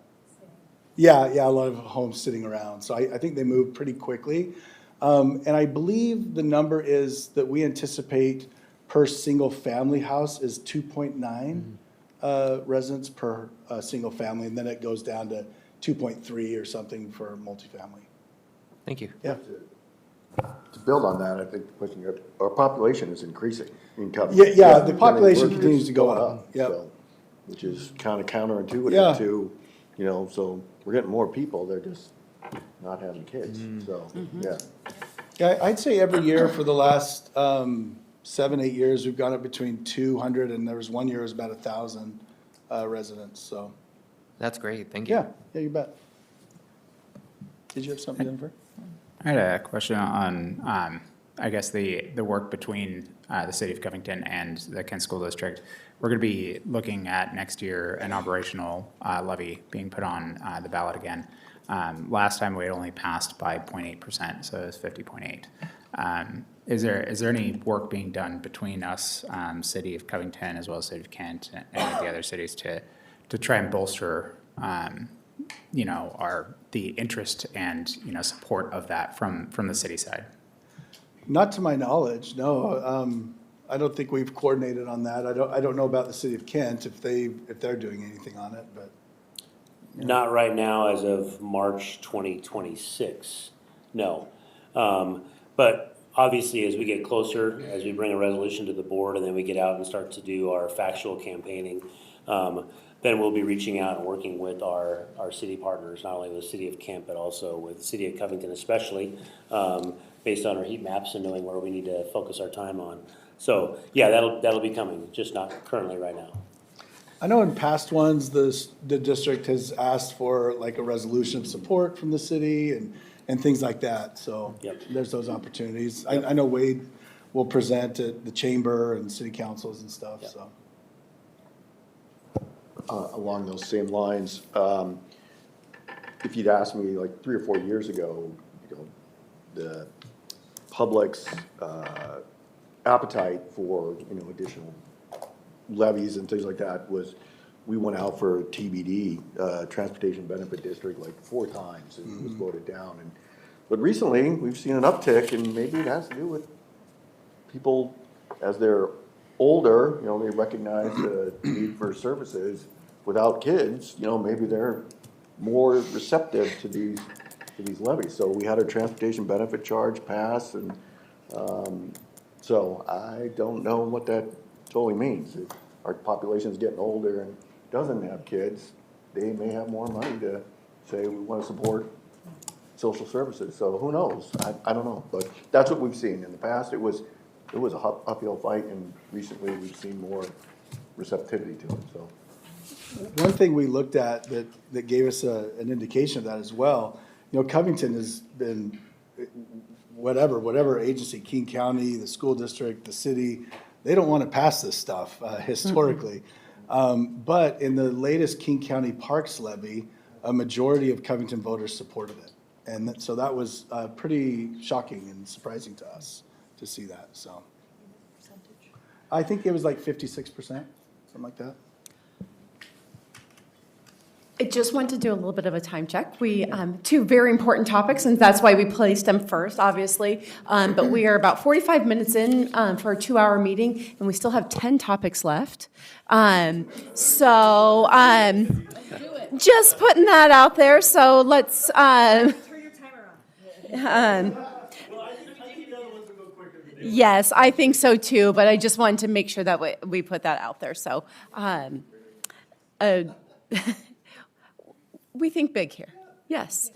Yeah, a lot of homes sitting around. So I think they move pretty quickly. And I believe the number is that we anticipate per single-family house is 2.9 residents per single family, and then it goes down to 2.3 or something for multifamily. Thank you. Yeah. To build on that, I think the question, our population is increasing in Covington. Yeah, the population We're continues to go going up. Yep. so, which is kind of Yeah. counterintuitive to, so we're getting more people, they're just not having kids, so, yeah. Yeah, I'd say every year for the last 7-8 years, we've gone up between 200, and there was one year it was about 1,000 residents, so, That's great. Thank you. yeah, you bet. Did you have something, Jennifer? I had a question on, I guess, the work between the city of Covington and the Kent School District. We're going to be looking at next year an operational levy being put on the ballot again. Last time we had only passed by 0.8%, so it was 50.8. Is there any work being done between us, city of Covington, as well as city of Kent and the other cities to try and bolster the interest and, support of that from the city side? Not to my knowledge, no. I don't think we've coordinated on that. I don't know about the city of Kent if they're doing anything on it, but. Not right now as of March 2026, no. But obviously, as we get closer, as we bring a resolution to the board and then we get out and start to do our factual campaigning, then we'll be reaching out and working with our city partners, not only the city of Kent, but also with the city of Covington especially, based on our heat maps and knowing where we need to focus our time on. So, yeah, that'll be coming, just not currently right now. I know in past ones, the district has asked for like a resolution of support from the city and things like that, so. Yep. There's those opportunities. I know Wade will present at the chamber and city councils and stuff, Yep. so. Along those same lines, if you'd asked me like 3 or 4 years ago, the public's appetite for, additional levies and things like that was, we went out for TBD, Transportation Benefit District, like 4 times, and it was voted down. But recently, we've seen an uptick, and maybe it has to do with people, as they're older, they recognize the need for services without kids, maybe they're more receptive to these levies. So we had a transportation benefit charge pass, and so I don't know what that totally means. If our population's getting older and doesn't have kids, they may have more money to say we want to support social services. So who knows? I don't know, but that's what we've seen. In the past, it was an uphill fight, and recently we've seen more receptivity to it, so. One thing we looked at that gave us an indication of that as well, Covington has been, whatever agency, King County, the school district, the city, they don't want to pass this stuff historically. But in the latest King County Parks levy, a majority of Covington voters supported it. And so that was pretty shocking and surprising to us to see that, so. I think it was like 56%, something like that. I just want to do a little bit of a time check. We, 2 very important topics, and that's why we placed them first, obviously. But we are about 45 minutes in for a 2-hour meeting, and we still have 10 topics left. So just putting that out there. So let's. Turn your timer on. Yes, I think so too, but I just wanted to make sure that we put that out there. So we think big here. Yes.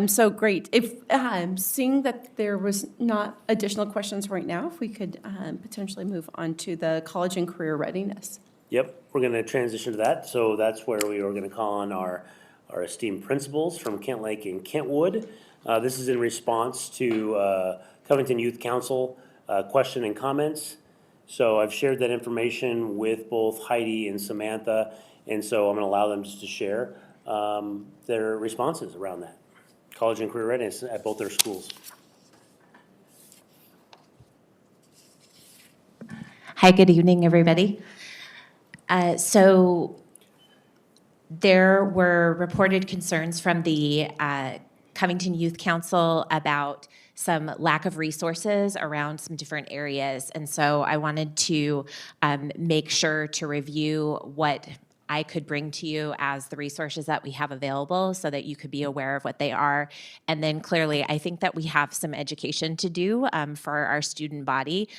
So great. If seeing that there was not additional questions right now, if we could potentially move on to the college and career readiness. Yep, we're going to transition to that. So that's where we are going to call on our esteemed principals from Kent Lake and Kentwood. This is in response to Covington Youth Council question and comments. So I've shared that information with both Heidi and Samantha, and so I'm going to allow them just to share their responses around that. College and career readiness at both their schools. Hi, good evening, everybody. So There were reported concerns from the Covington Youth Council about some lack of resources around some different areas. And so I wanted to make sure to review what I could bring to you as the resources that we have available so that you could be aware of what they are. And then clearly, I think that we have some education to do for our student body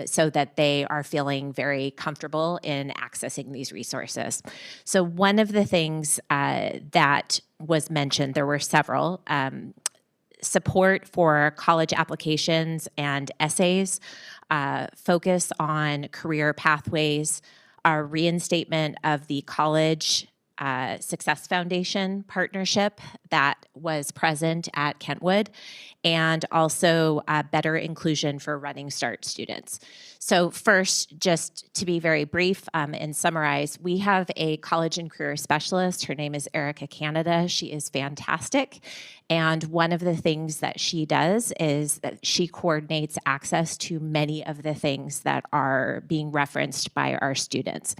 so that they are feeling very comfortable in accessing these resources. So one of the things that was mentioned, there were several, support for college applications and essays, focus on career pathways, our reinstatement of the College Success Foundation partnership that was present at Kentwood, and also better inclusion for Running Start students. So first, just to be very brief and summarize, we have a college and career specialist. Her name is Erica Canada. She is fantastic. And one of the things that she does is that she coordinates access to many of the things that are being referenced by our students.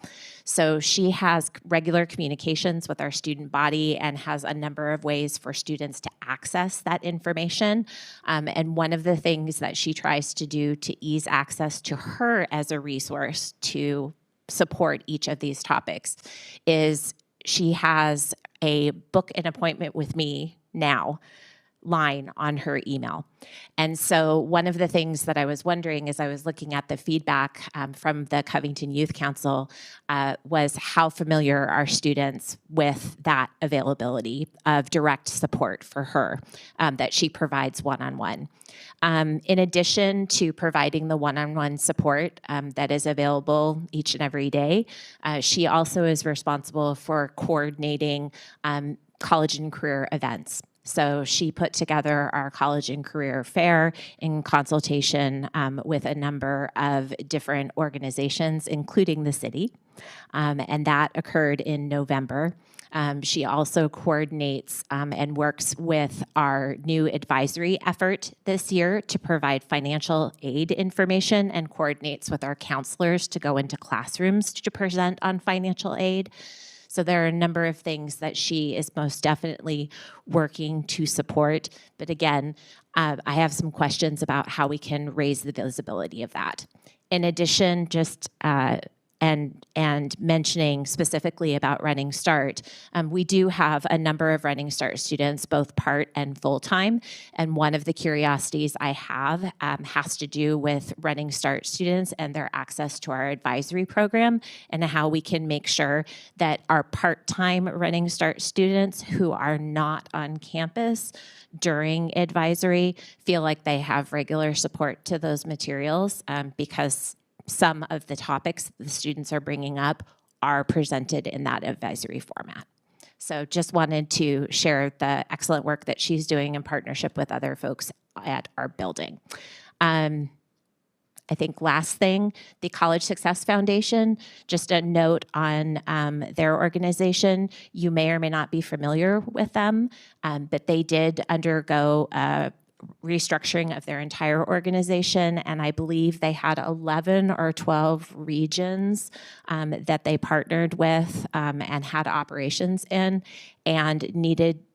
So she has regular communications with our student body and has a number of ways for students to access that information. And one of the things that she tries to do to ease access to her as a resource to support each of these topics is she has a book an appointment with me now line on her email. And so one of the things that I was wondering as I was looking at the feedback from the Covington Youth Council was how familiar are students with that availability of direct support for her that she provides one-on-one. In addition to providing the one-on-one support that is available each and every day, she also is responsible for coordinating college and career events. So she put together our college and career fair in consultation with a number of different organizations, including the city, and that occurred in November. She also coordinates and works with our new advisory effort this year to provide financial aid information and coordinates with our counselors to go into classrooms to present on financial aid. So there are a number of things that she is most definitely working to support. But again, I have some questions about how we can raise the visibility of that. In addition, just and mentioning specifically about Running Start, we do have a number of Running Start students, both part and full-time. And one of the curiosities I have has to do with Running Start students and their access to our advisory program and how we can make sure that our part-time Running Start students who are not on campus during advisory feel like they have regular support to those materials because some of the topics the students are bringing up are presented in that advisory format. So just wanted to share the excellent work that she's doing in partnership with other folks at our building. I think last thing, the College Success Foundation, just a note on their organization. You may or may not be familiar with them, but they did undergo restructuring of their entire organization, and I believe they had 11 or 12 regions that they partnered with and had operations in, and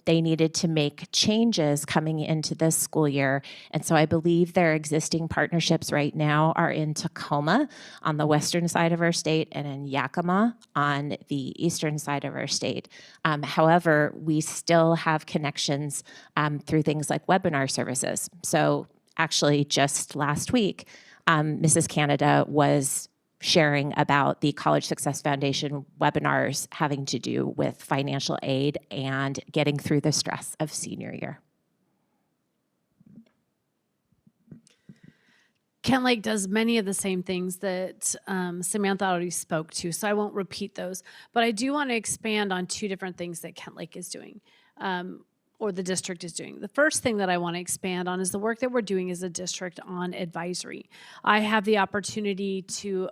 they needed to make changes coming into this school year. And so I believe their existing partnerships right now are in Tacoma on the western side of our state and in Yakima on the eastern side of our state. However, we still have connections through things like webinar services. So actually just last week, Mrs. Canada was sharing about the College Success Foundation webinars having to do with financial aid and getting through the stress of senior year. Kent Lake does many of the same things that Samantha already spoke to, so I won't repeat those. But I do want to expand on two different things that Kent Lake is doing, or the district is doing. The first thing that I want to expand on is the work that we're doing as a district on advisory. I have the opportunity to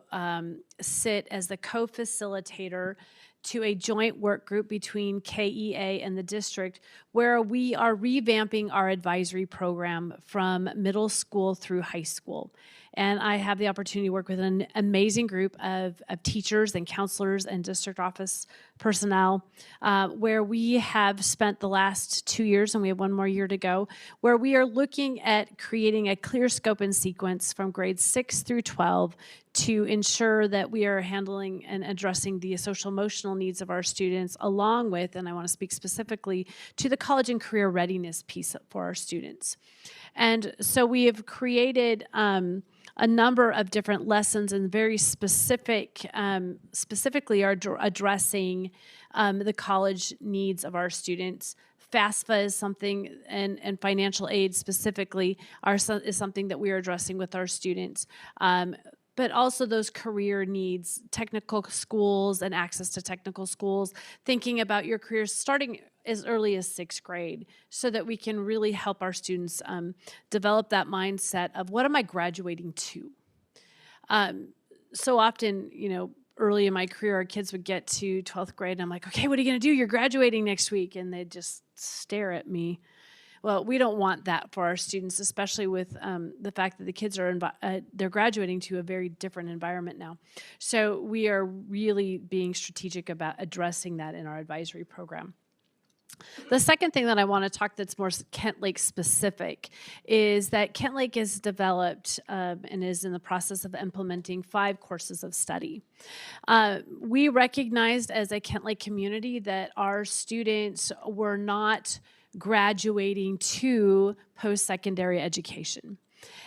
sit as the co-facilitator to a joint work group between KEA and the district where we are revamping our advisory program from middle school through high school. And I have the opportunity to work with an amazing group of teachers and counselors and district office personnel, where we have spent the last 2 years, and we have one more year to go, where we are looking at creating a clear scope and sequence from grades 6 through 12 to ensure that we are handling and addressing the social emotional needs of our students, along with, and I want to speak specifically to the college and career readiness piece for our students. And so we have created a number of different lessons and very specifically are addressing the college needs of our students. FAFSA is something, and financial aid specifically is something that we are addressing with our students. But also those career needs, technical schools and access to technical schools, thinking about your careers starting as early as 6th grade so that we can really help our students develop that mindset of what am I graduating to? So often, early in my career, our kids would get to 12th grade and I'm like, okay, what are you going to do? You're graduating next week. And they'd just stare at me. Well, we don't want that for our students, especially with the fact that the kids are they're graduating to a very different environment now. So we are really being strategic about addressing that in our advisory program. The second thing that I want to talk that's more Kent Lake specific is that Kent Lake has developed and is in the process of implementing 5 courses of study. We recognized as a Kent Lake community that our students were not graduating to post-secondary education.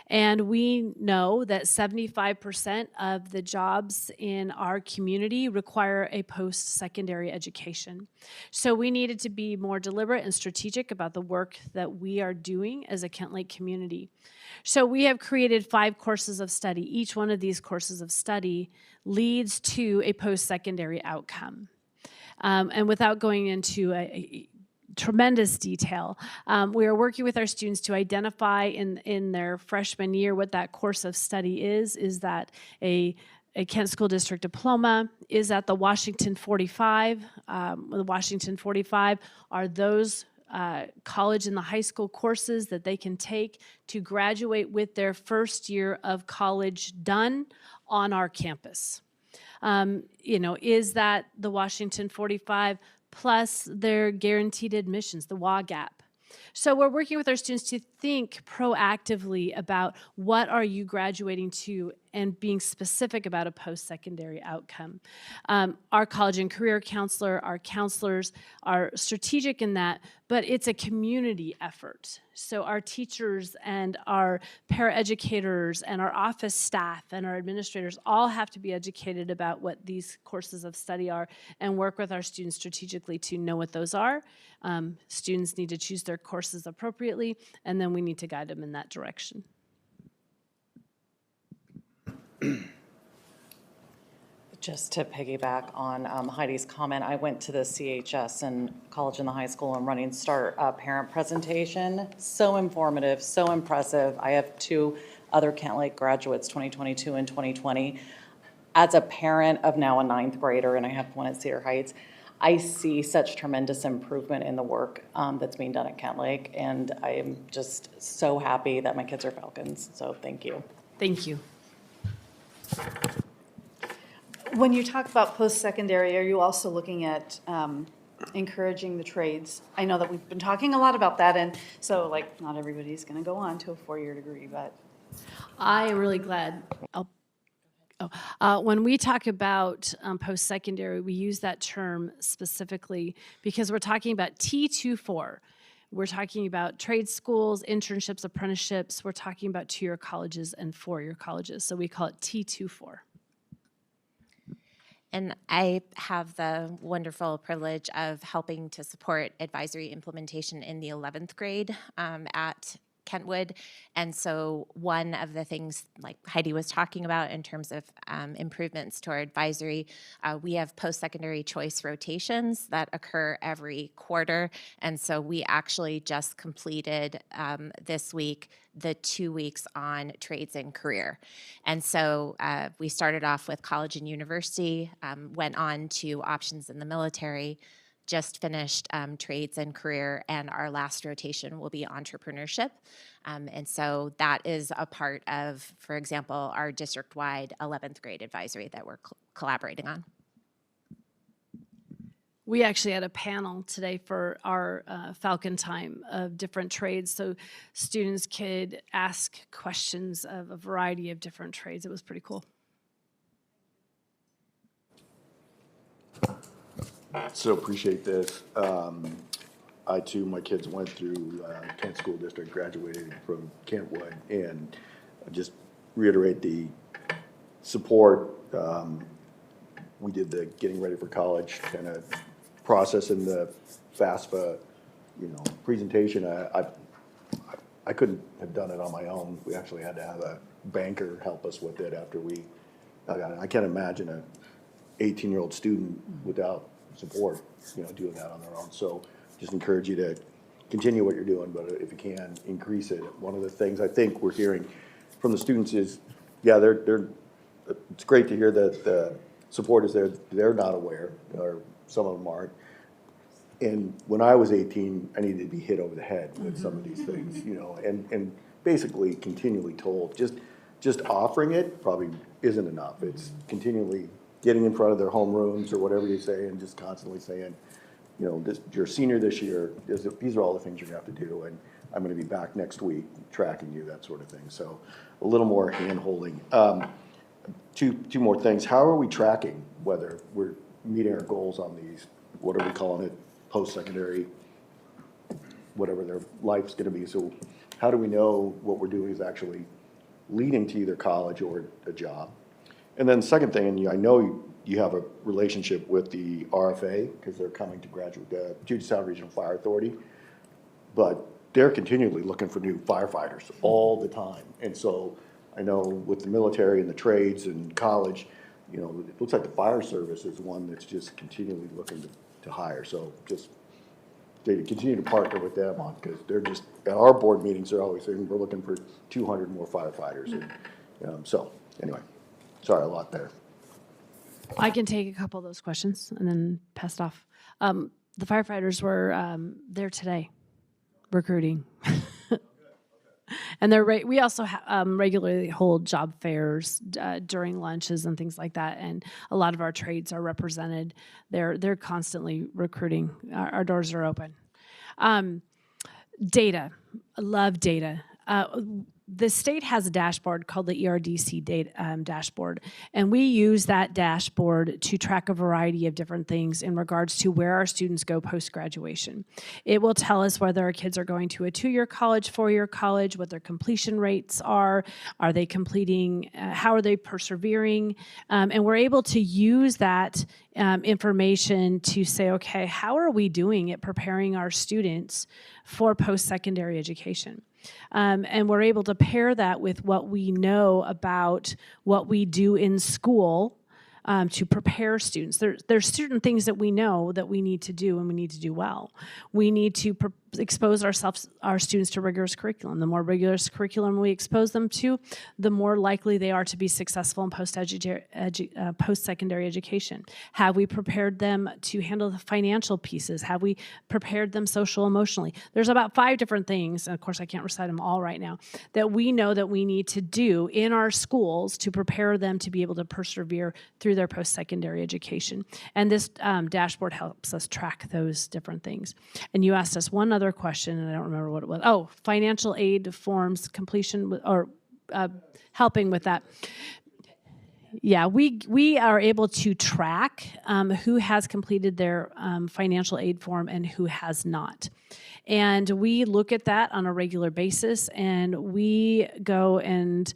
And we know that 75% of the jobs in our community require a post-secondary education. So we needed to be more deliberate and strategic about the work that we are doing as a Kent Lake community. So we have created 5 courses of study. Each one of these courses of study leads to a post-secondary outcome. And without going into a tremendous detail. We are working with our students to identify in their freshman year what that course of study is. Is that a Kent School District diploma? Is that the Washington 45? The Washington 45 are those college and the high school courses that they can take to graduate with their first year of college done on our campus. Is that the Washington 45 plus their guaranteed admissions, the WAGAP? So we're working with our students to think proactively about what are you graduating to and being specific about a post-secondary outcome. Our college and career counselor, our counselors are strategic in that, but it's a community effort. So our teachers and our paraeducators and our office staff and our administrators all have to be educated about what these courses of study are and work with our students strategically to know what those are. Students need to choose their courses appropriately, and then we need to guide them in that direction. Just to piggyback on Heidi's comment, I went to the CHS and college and the high school and Running Start parent presentation. So informative, so impressive. I have 2 other Kent Lake graduates, 2022 and 2020. As a parent of now a 9th grader, and I have one at Cedar Heights, I see such tremendous improvement in the work that's being done at Kent Lake, and I am just so happy that my kids are Falcons, so thank you. Thank you. When you talk about post-secondary, are you also looking at encouraging the trades? I know that we've been talking a lot about that, and so not everybody's going to go on to a 4-year degree, but I am really glad. When we talk about post-secondary, we use that term specifically because we're talking about T24. We're talking about trade schools, internships, apprenticeships. We're talking about 2-year colleges and 4-year colleges. So we call it T24. And I have the wonderful privilege of helping to support advisory implementation in the 11th grade at Kentwood. And so one of the things like Heidi was talking about in terms of improvements to our advisory, we have post-secondary choice rotations that occur every quarter. And so we actually just completed this week the 2 weeks on trades and career. And so we started off with college and university, went on to options in the military, just finished trades and career, and our last rotation will be entrepreneurship. And so that is a part of, for example, our district-wide 11th grade advisory that we're collaborating on. We actually had a panel today for our Falcon Time of different trades, so students could ask questions of a variety of different trades. It was pretty cool. So appreciate this. I too, my kids went through Kent School District, graduated from Kentwood, and I just reiterate the support. We did the getting ready for college kind of process in the FAFSA, presentation. I couldn't have done it on my own. We actually had to have a banker help us with it after we got it. I can't imagine a 18-year-old student without support, doing that on their own. So just encourage you to continue what you're doing, but if you can, increase it. One of the things I think we're hearing from the students is, yeah, it's great to hear that the support is there. They're not aware, or some of them aren't. And when I was 18, I needed to be hit over the head with some of these things, and basically continually told, just offering it probably isn't enough. It's continually getting in front of their homerooms or whatever you say, and just constantly saying, you're a senior this year, these are all the things you're gonna have to do, and I'm gonna be back next week tracking you, that sort of thing. So a little more hand-holding. Two more things. How are we tracking whether we're meeting our goals on these, what are we calling it, post-secondary, whatever their life's gonna be? So how do we know what we're doing is actually leading to either college or a job? And then second thing, and I know you have a relationship with the RFA because they're coming to graduate, the Puget Sound Regional Fire Authority, but they're continually looking for new firefighters all the time. And so I know with the military and the trades and college, it looks like the fire service is one that's just continually looking to hire. So just to continue to partner with them on, because they're just, at our board meetings, they're always saying, we're looking for 200 more firefighters. And, so anyway. Sorry, a lot there. I can take a couple of those questions and then pass it off. The firefighters were there today, recruiting. And we also regularly hold job fairs during lunches and things like that. And a lot of our trades are represented. They're constantly recruiting. Our doors are open. Data, I love data. The state has a dashboard called the ERDC data, dashboard, and we use that dashboard to track a variety of different things in regards to where our students go post-graduation. It will tell us whether our kids are going to a 2-year college, 4-year college, what their completion rates are they completing, how are they persevering, and we're able to use that information to say, okay, how are we doing at preparing our students for post-secondary education? And we're able to pair that with what we know about what we do in school to prepare students. There's certain things that we know that we need to do and we need to do well. We need to expose our students to rigorous curriculum. The more rigorous curriculum we expose them to, the more likely they are to be successful in post-secondary education. Have we prepared them to handle the financial pieces? Have we prepared them social emotionally? There's about 5 different things, and of course I can't recite them all right now, that we know that we need to do in our schools to prepare them to be able to persevere through their post-secondary education. And this dashboard helps us track those different things. And you asked us one other question, and I don't remember what it was. Oh, financial aid forms completion or helping with that. Yeah, we are able to track who has completed their financial aid form and who has not. And we look at that on a regular basis, and we go and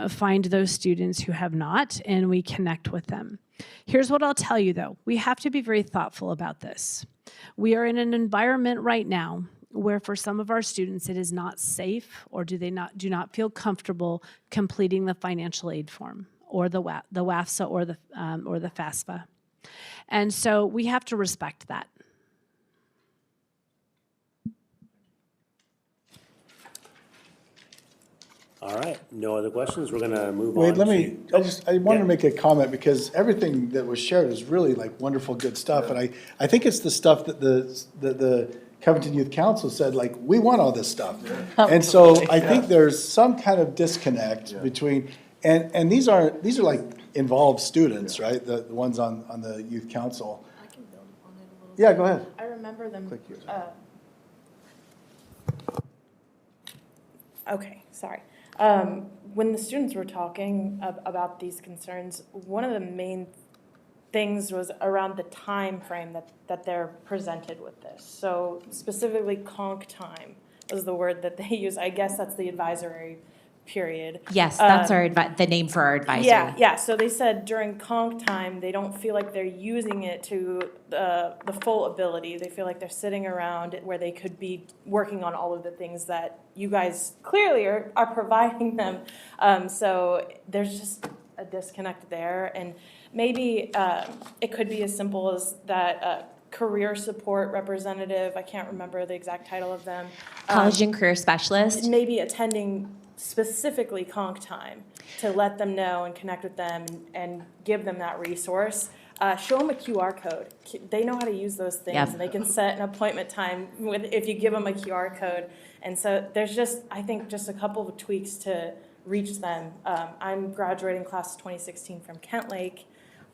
find those students who have not, and we connect with them. Here's what I'll tell you, though. We have to be very thoughtful about this. We are in an environment right now where for some of our students it is not safe, or do not feel comfortable completing the financial aid form or the WAFSA or the FAFSA. And so we have to respect that. All right, no other questions. We're gonna move on. Wait, let me, to- I wanted to yeah. make a comment because everything that was shared is really like wonderful, good stuff. And I think it's the stuff that the Covington Youth Council said, like, we want all this stuff. And so I think there's some kind of disconnect between, and these are like involved students, right? The ones on the youth council. I can build upon it a little. Yeah, go ahead. I remember them, Click here. okay, sorry. When the students were talking about these concerns, one of the main things was around the time frame that they're presented with this. So specifically conc time was the word that they use. I guess that's the advisory period. Yes, that's the name for our advisory. Yeah. So they said during conc time, they don't feel like they're using it to the full ability. They feel like they're sitting around where they could be working on all of the things that you guys clearly are providing them. So there's just a disconnect there. And maybe it could be as simple as that career support representative, I can't remember the exact title of them. College and career specialist. Maybe attending specifically conc time to let them know and connect with them and give them that resource. Show them a QR code. They know how to use those things. Yep. And they can set an appointment time if you give them a QR code. And so there's just, I think, just a couple of tweaks to reach them. I'm graduating class of 2016 from Kent Lake.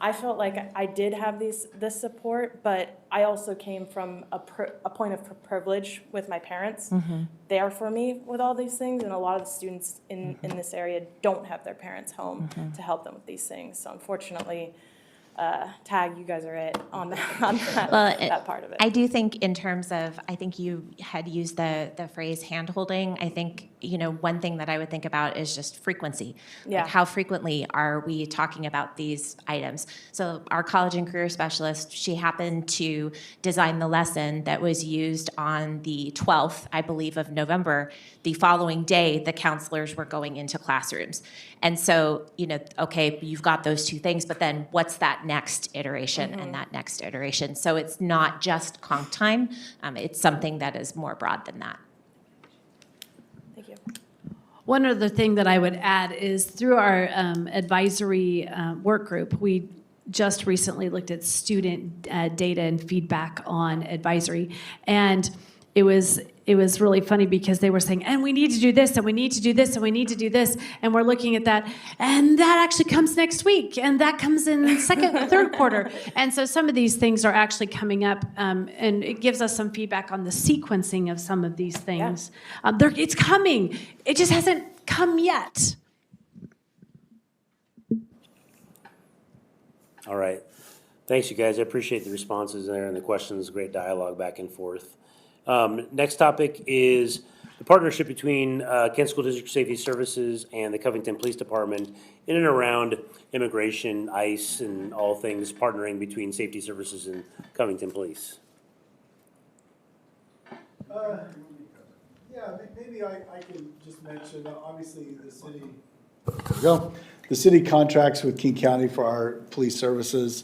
I felt like I did have this support, but I also came from a point of privilege with my parents. There for me with all these things, and a lot of the students in this area don't have their parents home to help them with these things. So unfortunately, Tag, you guys are it on that part of it. I do think in terms of, I think you had used the phrase hand-holding. I think, one thing that I would think about is just frequency. Yeah. Like how frequently are we talking about these items? So our college and career specialist, she happened to design the lesson that was used on the 12th, I believe, of November. The following day, the counselors were going into classrooms. And so, okay, you've got those two things, but then what's that next iteration and that next iteration? So it's not just conc time. It's something that is more broad than that. Thank you. One other thing that I would add is through our advisory work group, we just recently looked at student data and feedback on advisory. And it was really funny because they were saying, and we need to do this, and we need to do this, and we need to do this. And we're looking at that, and that actually comes next week, and that comes in third quarter. And so some of these things are actually coming up, and it gives us some feedback on the sequencing of some of these things. It's coming. It just hasn't come yet. All right. Thanks, you guys. I appreciate the responses there and the questions. Great dialogue back and forth. Next topic is the partnership between Kent School District Safety Services and the Covington Police Department in and around immigration, ICE, and all things partnering between safety services and Covington Police. Yeah, maybe I can just mention, obviously, the city. There we go. The city contracts with King County for our police services.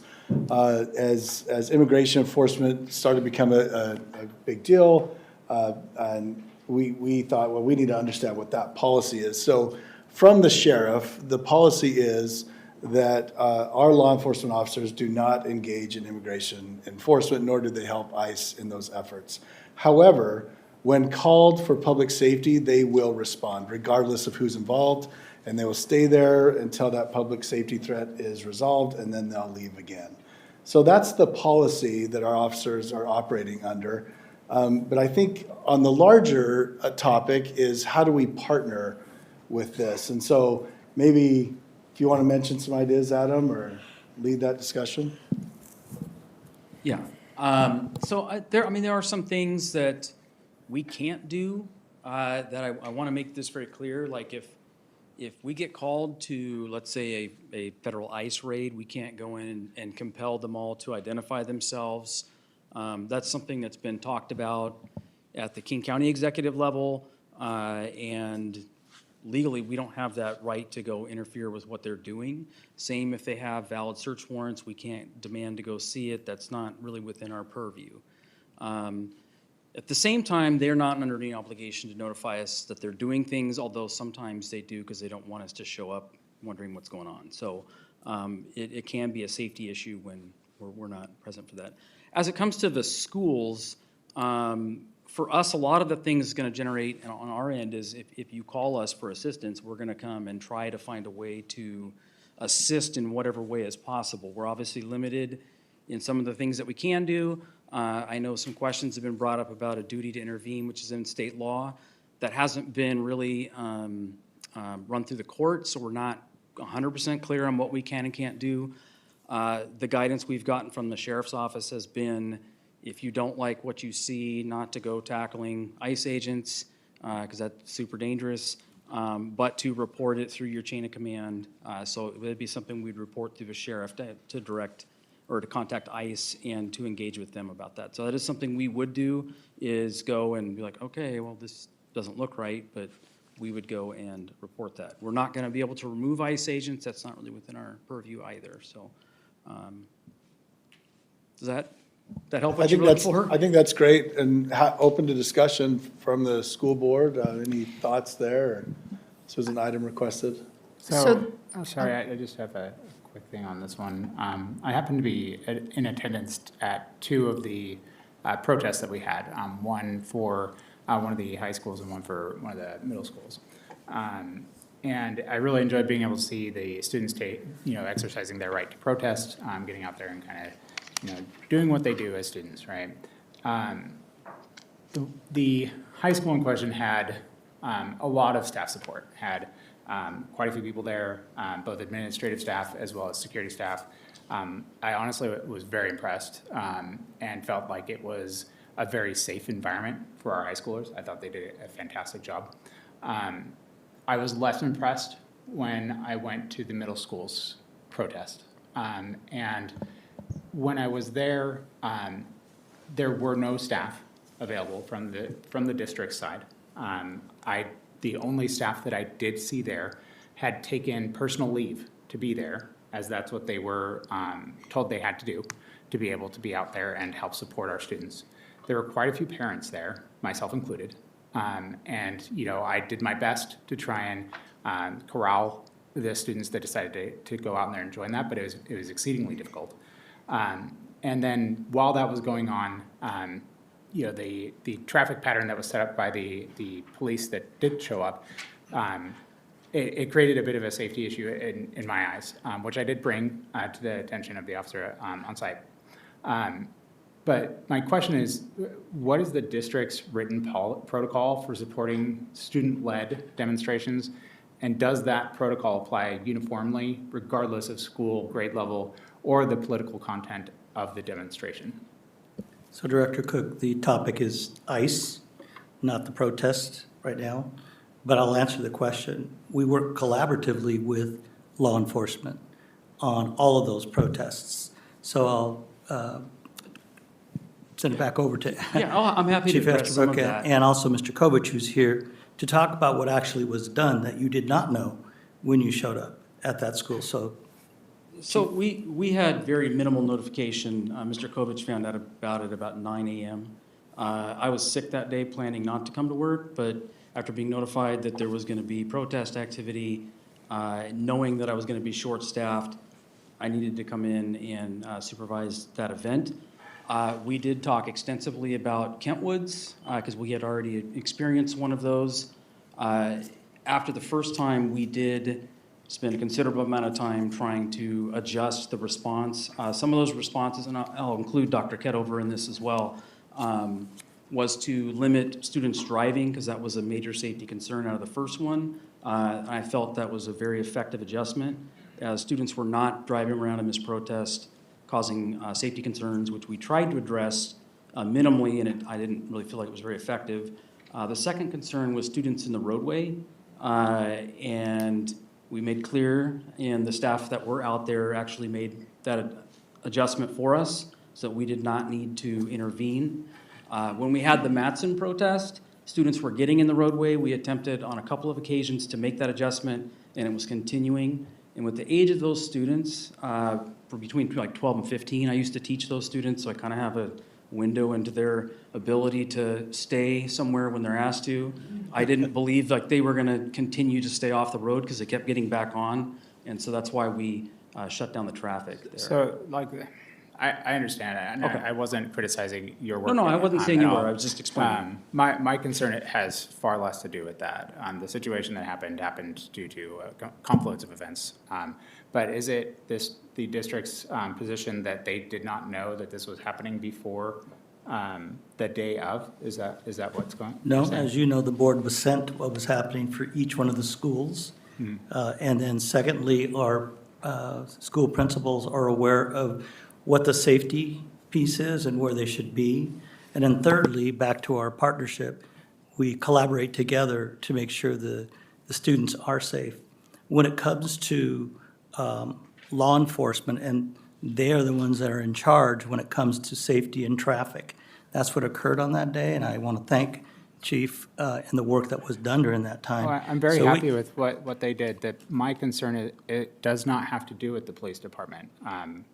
As immigration enforcement started to become a big deal, and we thought, well, we need to understand what that policy is. So from the sheriff, the policy is that our law enforcement officers do not engage in immigration enforcement, nor do they help ICE in those efforts. However, when called for public safety, they will respond regardless of who's involved, and they will stay there until that public safety threat is resolved, and then they'll leave again. So that's the policy that our officers are operating under. But I think on the larger topic is how do we partner with this? And so maybe if you want to mention some ideas, Adam, or lead that discussion. Yeah. So there are some things that we can't do that I want to make this very clear. Like if we get called to, let's say, a federal ICE raid, we can't go in and compel them all to identify themselves. That's something that's been talked about at the King County executive level, and legally, we don't have that right to go interfere with what they're doing. Same if they have valid search warrants, we can't demand to go see it. That's not really within our purview. At the same time, they're not under any obligation to notify us that they're doing things, although sometimes they do because they don't want us to show up wondering what's going on. So it can be a safety issue when we're not present for that. As it comes to the schools, for us, a lot of the things going to generate on our end is if you call us for assistance, we're going to come and try to find a way to assist in whatever way is possible. We're obviously limited in some of the things that we can do. I know some questions have been brought up about a duty to intervene, which is in state law. That hasn't been really run through the court, so we're not 100% clear on what we can and can't do. The guidance we've gotten from the sheriff's office has been, if you don't like what you see, not to go tackling ICE agents, because that's super dangerous, but to report it through your chain of command. So it would be something we'd report through the sheriff to direct or to contact ICE and to engage with them about that. So that is something we would do, is go and be like, okay, well, this doesn't look right, but we would go and report that. We're not going to be able to remove ICE agents. That's not really within our purview either. So does that help what you're looking for? I think that's great, and open to discussion from the school board. Any thoughts there? This was an item requested. Sorry, I just have a quick thing on this one. I happened to be in attendance at two of the protests that we had, one for one of the high schools and one for one of the middle schools. And I really enjoyed being able to see the students exercising their right to protest, getting out there and kind of, doing what they do as students, right? The high school in question had a lot of staff support, had quite a few people there, both administrative staff as well as security staff. I honestly was very impressed and felt like it was a very safe environment for our high schoolers. I thought they did a fantastic job. I was less impressed when I went to the middle school's protest. And when I was there, there were no staff available from the district side. The only staff that I did see there had taken personal leave to be there, as that's what they were told they had to do to be able to be out there and help support our students. There were quite a few parents there, myself included, and I did my best to try and corral the students that decided to go out there and join that, but it was exceedingly difficult. And then while that was going on, the traffic pattern that was set up by the police that did show up, it created a bit of a safety issue in my eyes, which I did bring to the attention of the officer on site. But my question is, what is the district's written protocol for supporting student-led demonstrations? And does that protocol apply uniformly, regardless of school, grade level, or the political content of the demonstration? So Director Cook, the topic is ICE, not the protest right now, but I'll answer the question. We work collaboratively with law enforcement on all of those protests. So I'll send it back over to I'm happy to Chief address some of Estabrook that. and also Mr. Kovich, who's here, to talk about what actually was done that you did not know when you showed up at that school. So we had very minimal notification. Mr. Kovich found out about it about 9 a.m. I was sick that day, planning not to come to work, but after being notified that there was going to be protest activity, knowing that I was going to be short-staffed, I needed to come in and supervise that event. We did talk extensively about Kentwoods because we had already experienced one of those. After the first time, we did spend a considerable amount of time trying to adjust the response. Some of those responses, and I'll include Dr. Ketover in this as well, was to limit students driving because that was a major safety concern out of the first one. I felt that was a very effective adjustment. Students were not driving around in this protest, causing safety concerns, which we tried to address minimally, and I didn't really feel like it was very effective. The second concern was students in the roadway, and we made clear, and the staff that were out there actually made that adjustment for us, so we did not need to intervene. When we had the Matson protest, students were getting in the roadway. We attempted on a couple of occasions to make that adjustment, and it was continuing. And with the age of those students, for between like 12 and 15, I used to teach those students, so I kind of have a window into their ability to stay somewhere when they're asked to. I didn't believe like they were gonna continue to stay off the road because they kept getting back on. And so that's why we shut down the traffic there. So, like, I understand that, and Okay. I wasn't criticizing your work. No, I wasn't saying at you all. were, I was just explaining. My concern, it has far less to do with that. The situation that happened due to a confluence of events. But is it the district's position that they did not know that this was happening before the day of? Is that what's going? No, as you know, the board was sent what was happening for each one of the schools. And then secondly, our school principals are aware of what the safety piece is and where they should be. And then thirdly, back to our partnership, we collaborate together to make sure the students are safe. When it comes to law enforcement, and they are the ones that are in charge when it comes to safety and traffic. That's what occurred on that day, and I want to thank Chief and the work that was done during that time. Well, I'm very So we- happy with what they did. That my concern is, it does not have to do with the police department.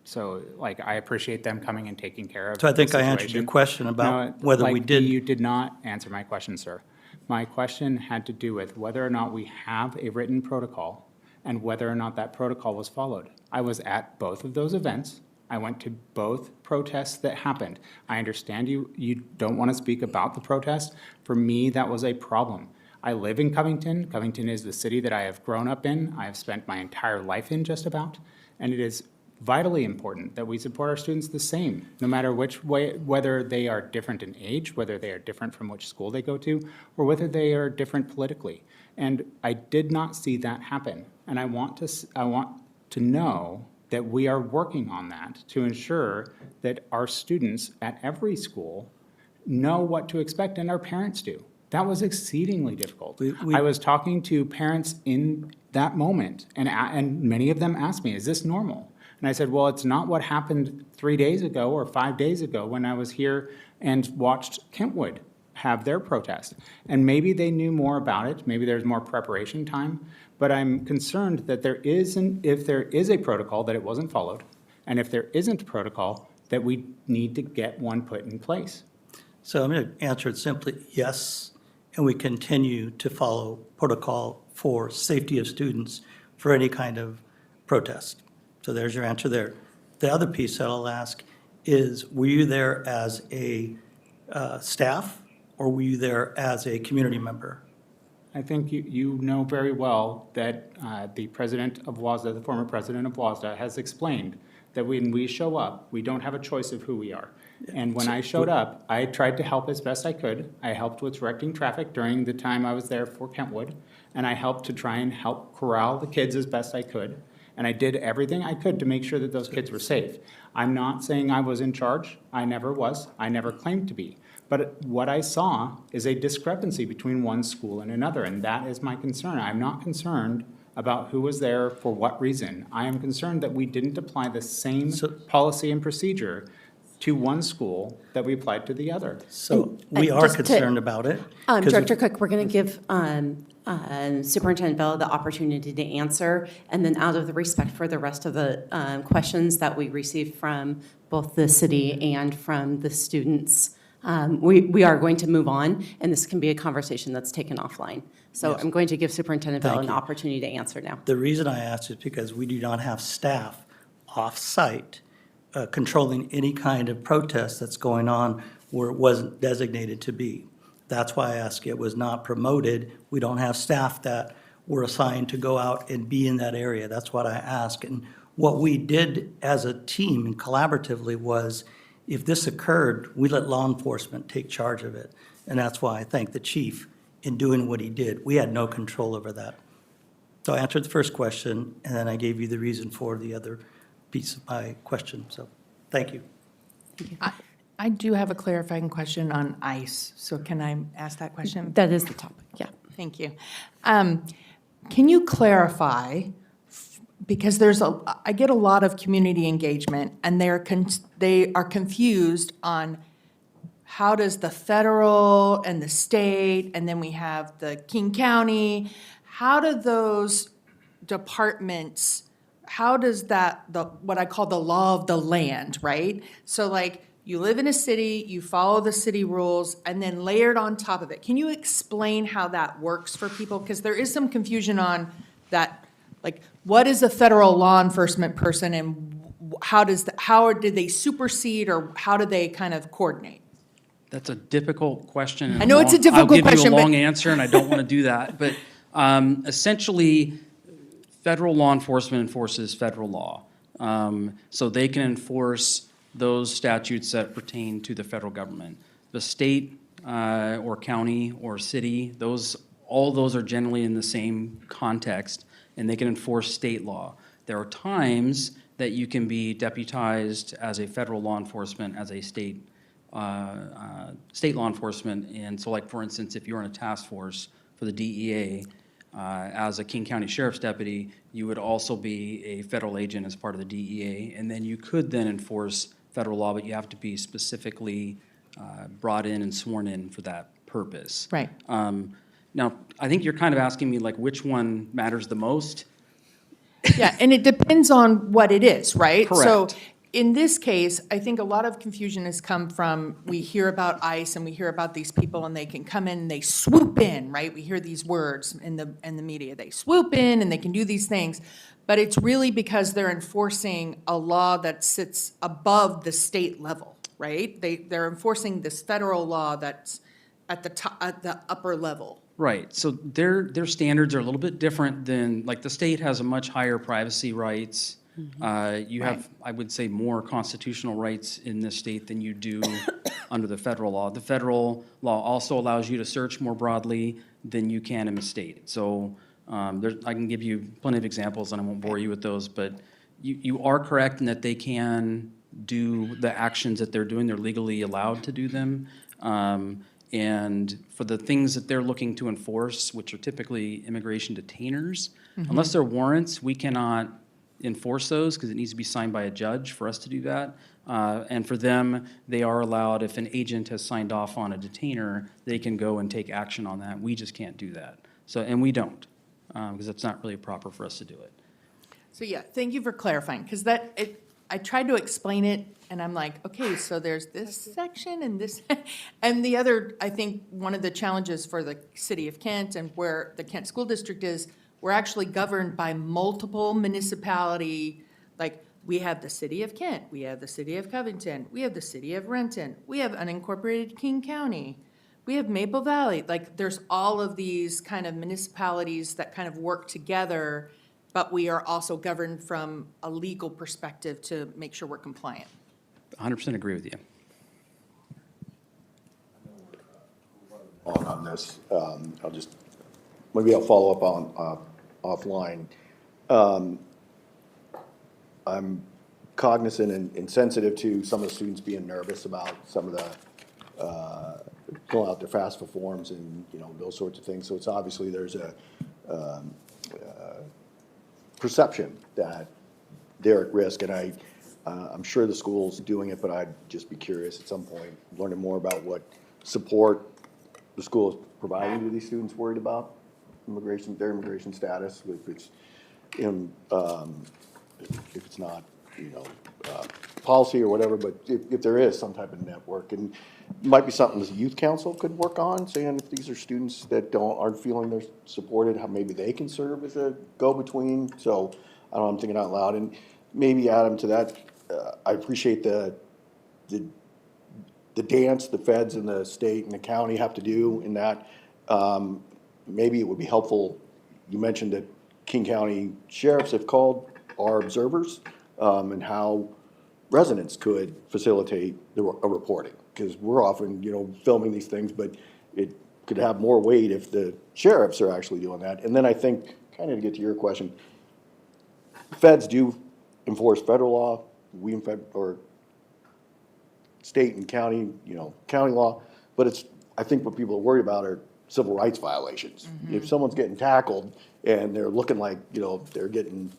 So, like, I appreciate them coming and taking care of So I think the I answered your situation. question about No, whether we like, did. You did not answer my question, sir. My question had to do with whether or not we have a written protocol and whether or not that protocol was followed. I was at both of those events. I went to both protests that happened. I understand you don't want to speak about the protest. For me, that was a problem. I live in Covington. Covington is the city that I have grown up in. I have spent my entire life in just about. And it is vitally important that we support our students the same, no matter which way, whether they are different in age, whether they are different from which school they go to, or whether they are different politically. And I did not see that happen. And I want to know that we are working on that to ensure that our students at every school know what to expect and our parents do. That was exceedingly difficult. I was talking to parents in that moment, and many of them asked me, is this normal? And I said, well, it's not what happened 3 days ago or 5 days ago when I was here and watched Kentwood have their protest. And maybe they knew more about it, maybe there's more preparation time, but I'm concerned that if there is a protocol, that it wasn't followed, and if there isn't a protocol, that we need to get one put in place. So I'm going to answer it simply, yes, and we continue to follow protocol for safety of students for any kind of protest. So there's your answer there. The other piece that I'll ask is, were you there as a staff, or were you there as a community member? I think you know very well that the president of WASDA, the former president of WASDA, has explained that when we show up, we don't have a choice of who we are. And when I showed up, I tried to help as best I could. I helped with directing traffic during the time I was there for Kentwood, and I helped to try and help corral the kids as best I could. And I did everything I could to make sure that those kids were safe. I'm not saying I was in charge. I never was. I never claimed to be. But what I saw is a discrepancy between one school and another, and that is my concern. I'm not concerned about who was there for what reason. I am concerned that we didn't apply the same policy and procedure to one school that we applied to the other. So we are just to- concerned about it. 'cause Director Cook, we're going to give Superintendent Bell the opportunity to answer, and then out of the respect for the rest of the questions that we received from both the city and from the students, we are going to move on, and this can be a conversation that's taken offline. So Yes. I'm going to give Superintendent Bell Thank an you. opportunity to answer now. The reason I asked is because we do not have staff off-site controlling any kind of protest that's going on where it wasn't designated to be. That's why I asked. It was not promoted. We don't have staff that were assigned to go out and be in that area. That's what I asked. And what we did as a team and collaboratively was, if this occurred, we let law enforcement take charge of it. And that's why I thank the chief in doing what he did. We had no control over that. So I answered the first question, and then I gave you the reason for the other piece of my question. So, thank you. I do have a clarifying question on ICE, so can I ask that question? That is the topic, yeah. Thank you. Can you clarify, because I get a lot of community engagement, and they are confused on how does the federal and the state, and then we have the King County, how do those departments, how does that, what I call the law of the land, right? So like, you live in a city, you follow the city rules, and then layered on top of it. Can you explain how that works for people? Because there is some confusion on that, like, what is a federal law enforcement person and how did they supersede or how do they kind of coordinate? That's a difficult question. and I know it's a long- difficult I'll give question, you a but- long answer, and I don't want to do that. But essentially, federal law enforcement enforces federal law. So they can enforce those statutes that pertain to the federal government. The state or county or city, all those are generally in the same context, and they can enforce state law. There are times that you can be deputized as a federal law enforcement, as a state law enforcement. And so, like, for instance, if you're in a task force for the DEA, as a King County Sheriff's deputy, you would also be a federal agent as part of the DEA, and then you could then enforce federal law, but you have to be specifically brought in and sworn in for that purpose. Right. Now, I think you're kind of asking me, like, which one matters the most? Yeah, and it depends on what it is, right? So Correct. in this case, I think a lot of confusion has come from, we hear about ICE and we hear about these people and they can come in and they swoop in, right? We hear these words in the media. They swoop in and they can do these things. But it's really because they're enforcing a law that sits above the state level, right? They're enforcing this federal law that's at the top, at the upper level. Right, so their standards are a little bit different than, like, the state has a much higher privacy rights. You have, I would say, more constitutional rights in this state than you do under the federal law. The federal law also allows you to search more broadly than you can in the state. So I can give you plenty of examples, and I won't bore you with those, but you are correct in that they can do the actions that they're doing. They're legally allowed to do them. And for the things that they're looking to enforce, which are typically immigration detainers, unless they're warrants, we cannot enforce those because it needs to be signed by a judge for us to do that. And for them, they are allowed, if an agent has signed off on a detainer, they can go and take action on that. We just can't do that. So, and we don't, because it's not really proper for us to do it. So yeah, thank you for clarifying, because I tried to explain it, and I'm like, okay, so there's this section and this, and the other, I think, one of the challenges for the city of Kent and where the Kent School District is, we're actually governed by multiple municipality, like, we have the city of Kent, we have the city of Covington, we have the city of Renton, we have unincorporated King County, we have Maple Valley, like, there's all of these kind of municipalities that kind of work together, but we are also governed from a legal perspective to make sure we're compliant. 100% agree with you. On this, maybe I'll follow up on, offline. I'm cognizant and sensitive to some of the students being nervous about some of the, filling out their FAFSA forms and, those sorts of things. So it's obviously there's a, perception that they're at risk, and I'm sure the school's doing it, but I'd just be curious at some point, learning more about what support the school is providing to these students worried about their immigration status, if it's not, policy or whatever, but if there is some type of network, and it might be something the youth council could work on, saying if these are students that aren't feeling they're supported, how maybe they can serve as a go-between. So I don't know, I'm thinking out loud, and maybe Adam, to that, I appreciate the dance the feds and the state and the county have to do in that. Maybe it would be helpful, you mentioned that King County sheriffs have called our observers, and how residents could facilitate a reporting, because we're often, filming these things, but it could have more weight if the sheriffs are actually doing that. And then I think, kind of to get to your question, feds do enforce federal law, or state and county, county law, but I think what people are worried about are civil rights violations. If someone's getting tackled and they're looking like, they're getting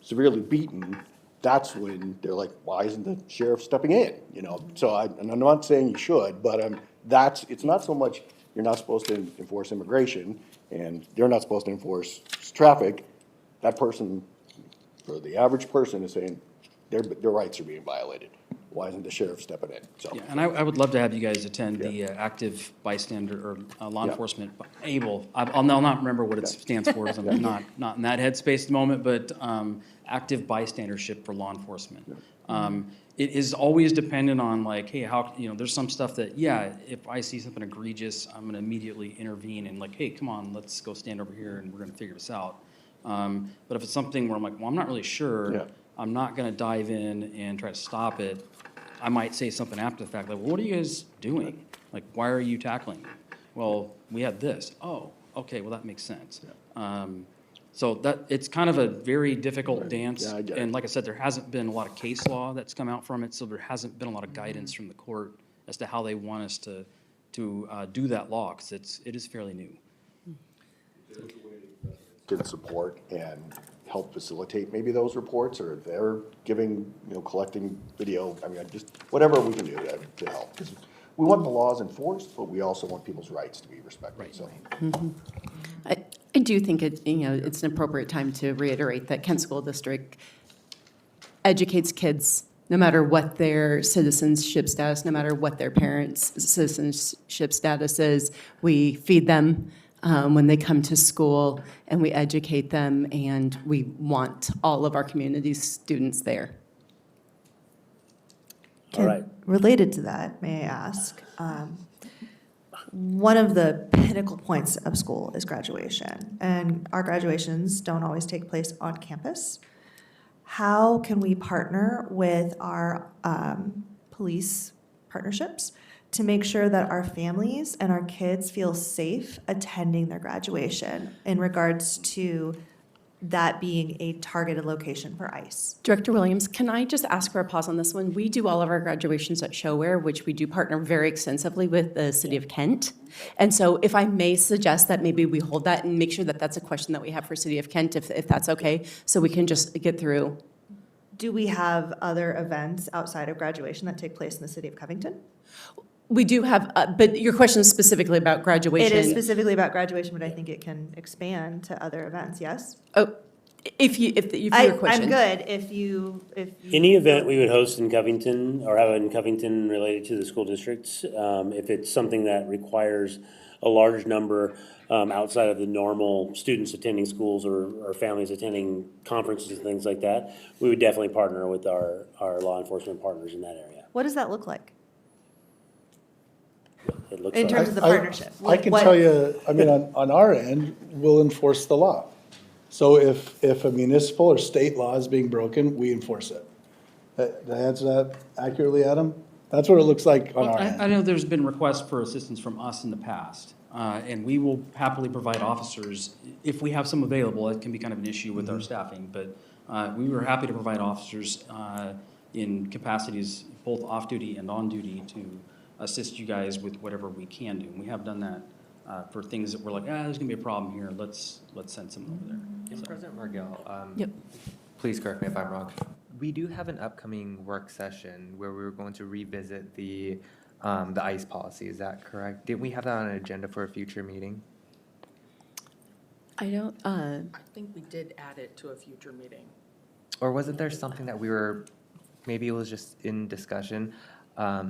severely beaten, that's when they're like, why isn't the sheriff stepping in? So and I'm not saying you should, but it's not so much you're not supposed to enforce immigration and they're not supposed to enforce traffic. That person, or the average person, is saying their rights are being violated. why isn't the sheriff stepping in? So, Yeah, and I would love to have you guys attend the active bystander or law Yeah. enforcement I'll not remember what it stands for, because I'm not in that headspace at the moment, but active bystandership for law enforcement. It is always dependent on like, hey, how, there's some stuff that, yeah, if I see something egregious, I'm gonna immediately intervene and like, hey, come on, let's go stand over here and we're gonna figure this out. But if it's something where I'm like, well, I'm not really sure, Yeah. I'm not gonna dive in and try to stop it, I might say something after the fact, like, well, what are you guys doing? Like, why are you tackling? Well, we had this. Oh, okay, well, that makes sense. So that, it's kind of a very difficult dance. Yeah, I get it. And like I said, there hasn't been a lot of case law that's come out from it, so there hasn't been a lot of guidance from the court as to how they want us to do that law, because it is fairly new. Can support and help facilitate maybe those reports, or if they're giving, collecting video, I mean, just whatever we can do to help. 'Cause we want the laws enforced, but we also want people's rights to be respected, so. I do think it's an appropriate time to reiterate that Kent School District educates kids no matter what their citizenship status, no matter what their parents' citizenship status is. We feed them when they come to school, and we educate them, and we want all of our community students there. All right. Related to that, may I ask, one of the pinnacle points of school is graduation, and our graduations don't always take place on campus. How can we partner with our police partnerships to make sure that our families and our kids feel safe attending their graduation in regards to that being a targeted location for ICE? Director Williams, can I just ask for a pause on this one? We do all of our graduations at ShowWare, which we do partner very extensively with the City of Kent. And so if I may suggest that maybe we hold that and make sure that that's a question that we have for City of Kent, if that's okay, so we can just get through. Do we have other events outside of graduation that take place in the city of Covington? We do have, but your question is specifically about graduation. It is specifically about graduation, but I think it can expand to other events, yes? Oh, if your question. I'm good, if you. Any event we would host in Covington or have in Covington related to the school districts, if it's something that requires a large number outside of the normal students attending schools or families attending conferences and things like that, we would definitely partner with our law enforcement partners in that area. What does that look like? It looks In like- terms of the partnership? I can tell you, I mean, on our end, we'll enforce the law. So if a municipal or state law is being broken, we enforce it. Did I answer that accurately, Adam? That's what it looks like on Well, our I end. know there's been requests for assistance from us in the past, and we will happily provide officers, if we have some available. It can be kind of an issue with our staffing, but we were happy to provide officers in capacities both off-duty and on-duty to assist you guys with whatever we can do. And we have done that for things that we're like, there's gonna be a problem here, let's send someone over there. And President Margell, Yep. please correct me if I'm wrong. We do have an upcoming work session where we were going to revisit the ICE policy. Is that correct? Didn't we have that on an agenda for a future meeting? I don't, I think we did add it to a future meeting. Or wasn't there something that we were, maybe it was just in discussion? I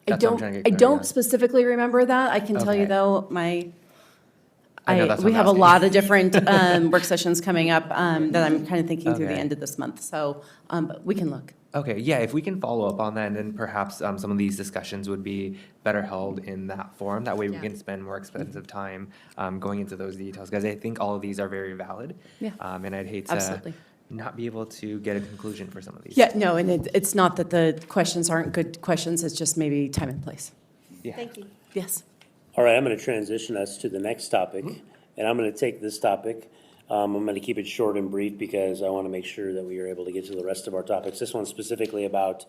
That's what I'm trying to get clarity don't on. specifically remember that. I can tell you Okay. though, I know that's what we I'm have a asking. lot of different work sessions coming up that I'm kind of thinking through the Okay. end of this month. So, but we can look. Okay, yeah, if we can follow up on that, and then perhaps some of these discussions would be better held in that forum. That way we can spend more expensive time going into those details, because I think all of these are very valid. Yeah. And I'd hate Absolutely. to not be able to get a conclusion for some of these. Yeah, no, and it's not that the questions aren't good questions. It's just maybe time and place. Yeah. Thank you. Yes. All right, I'm going to transition us to the next topic, and I'm going to take this topic. I'm going to keep it short and brief because I want to make sure that we are able to get to the rest of our topics. This one's specifically about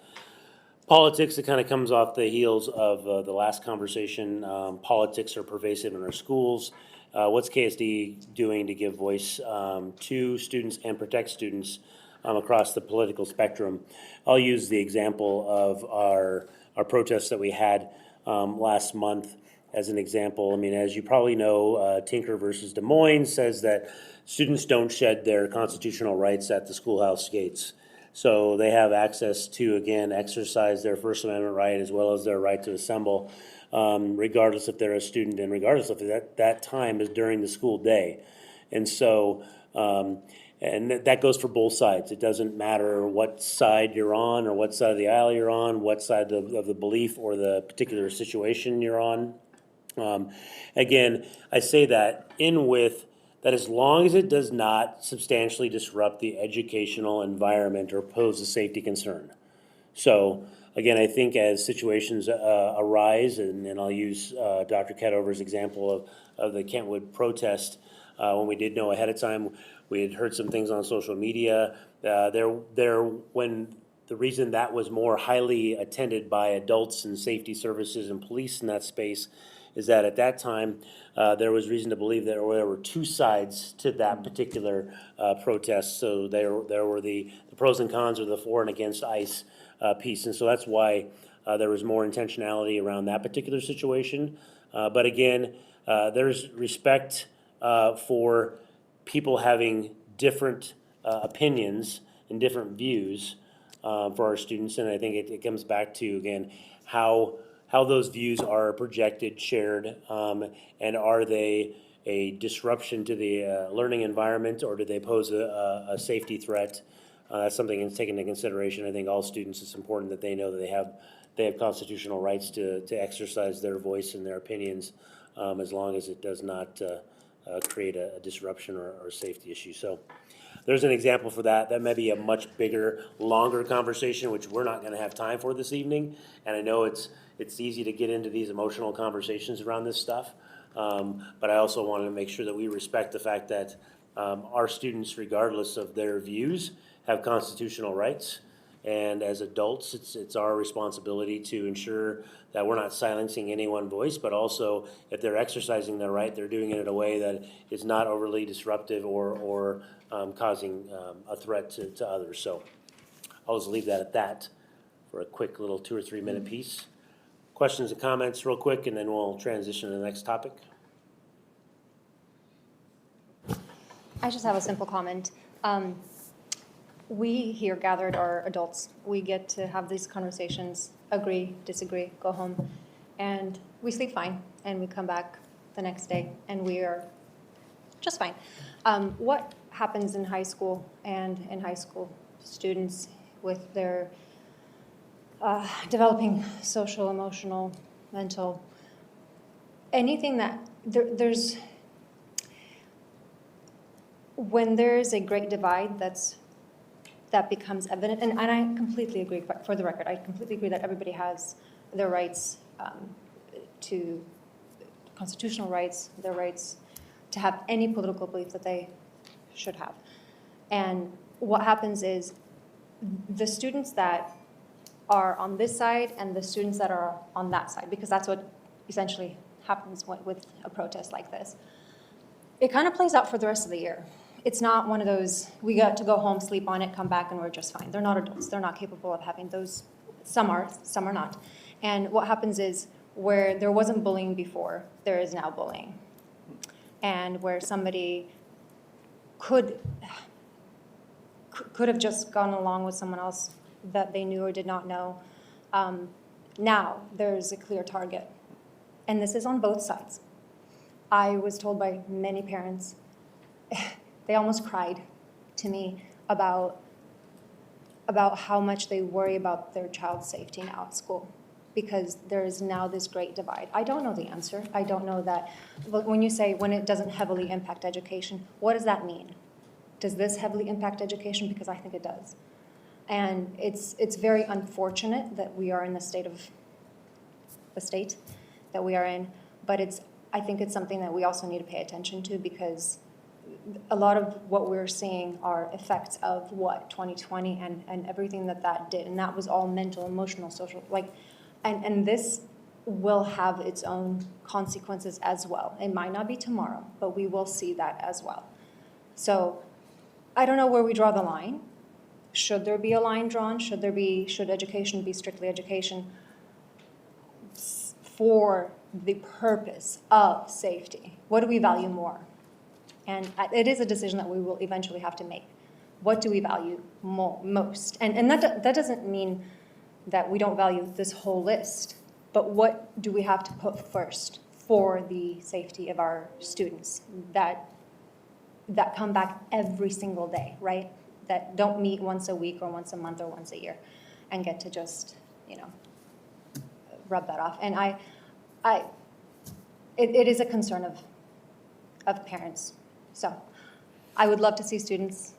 politics. It kind of comes off the heels of the last conversation. Politics are pervasive in our schools. What's KSD doing to give voice to students and protect students across the political spectrum? I'll use the example of our protests that we had last month as an example. I mean, as you probably know, Tinker versus Des Moines says that students don't shed their constitutional rights at the schoolhouse gates. So they have access to, again, exercise their First Amendment right as well as their right to assemble, regardless if they're a student and regardless if that time is during the school day. And so, and that goes for both sides. It doesn't matter what side you're on or what side of the aisle you're on, what side of the belief or the particular situation you're on. Again, I say that that as long as it does not substantially disrupt the educational environment or pose a safety concern. So, again, I think as situations arise, and I'll use Dr. Ketover's example of the Kentwood protest, when we did know ahead of time, we had heard some things on social media. When the reason that was more highly attended by adults and safety services and police in that space is that at that time, there was reason to believe that there were two sides to that particular protest. So there were the pros and cons or the for and against ICE piece. And so that's why there was more intentionality around that particular situation. But again, there's respect for people having different opinions and different views for our students. And I think it comes back to, again, how those views are projected, shared, and are they a disruption to the learning environment, or do they pose a safety threat? That's something that's taken into consideration. I think all students, it's important that they know that they have constitutional rights to exercise their voice and their opinions, as long as it does not create a disruption or safety issue. So there's an example for that. That may be a much bigger, longer conversation, which we're not going to have time for this evening. And I know it's easy to get into these emotional conversations around this stuff. But I also want to make sure that we respect the fact that our students, regardless of their views, have constitutional rights. And as adults, it's our responsibility to ensure that we're not silencing any one voice, but also if they're exercising their right, they're doing it in a way that is not overly disruptive or causing a threat to others. So I'll just leave that at that for a quick little 2 or 3 minute piece. Questions and comments real quick, and then we'll transition to the next topic. I just have a simple comment. We here gathered are adults. We get to have these conversations, agree, disagree, go home, and we sleep fine, and we come back the next day, and we are just fine. What happens in high school and in high school students with their developing social, emotional, mental, anything that there's, when there's a great divide that becomes evident, and I completely agree, for the record, I completely agree that everybody has their rights to constitutional rights, their rights to have any political belief that they should have. And what happens is the students that are on this side and the students that are on that side, because that's what essentially happens with a protest like this, it kind of plays out for the rest of the year. It's not one of those, we got to go home, sleep on it, come back, and we're just fine. They're not adults. They're not capable of having those. Some are not. And what happens is where there wasn't bullying before, there is now bullying. And where somebody could have just gone along with someone else that they knew or did not know, now there's a clear target. And this is on both sides. I was told by many parents, they almost cried to me about how much they worry about their child's safety now at school, because there is now this great divide. I don't know the answer. I don't know that. But when you say when it doesn't heavily impact education, what does that mean? Does this heavily impact education? Because I think it does. And it's very unfortunate that we are in the state that we are in, but I think it's something that we also need to pay attention to, because a lot of what we're seeing are effects of 2020 and everything that did, and that was all mental, emotional, social, and this will have its own consequences as well. It might not be tomorrow, but we will see that as well. So I don't know where we draw the line. Should there be a line drawn? Should education be strictly education for the purpose of safety? What do we value more? And it is a decision that we will eventually have to make. what do we value most? And that doesn't mean that we don't value this whole list, but what do we have to put first for the safety of our students that come back every single day, right? That don't meet once a week or once a month or once a year and get to just, rub that off. And it is a concern of parents. So I would love to see students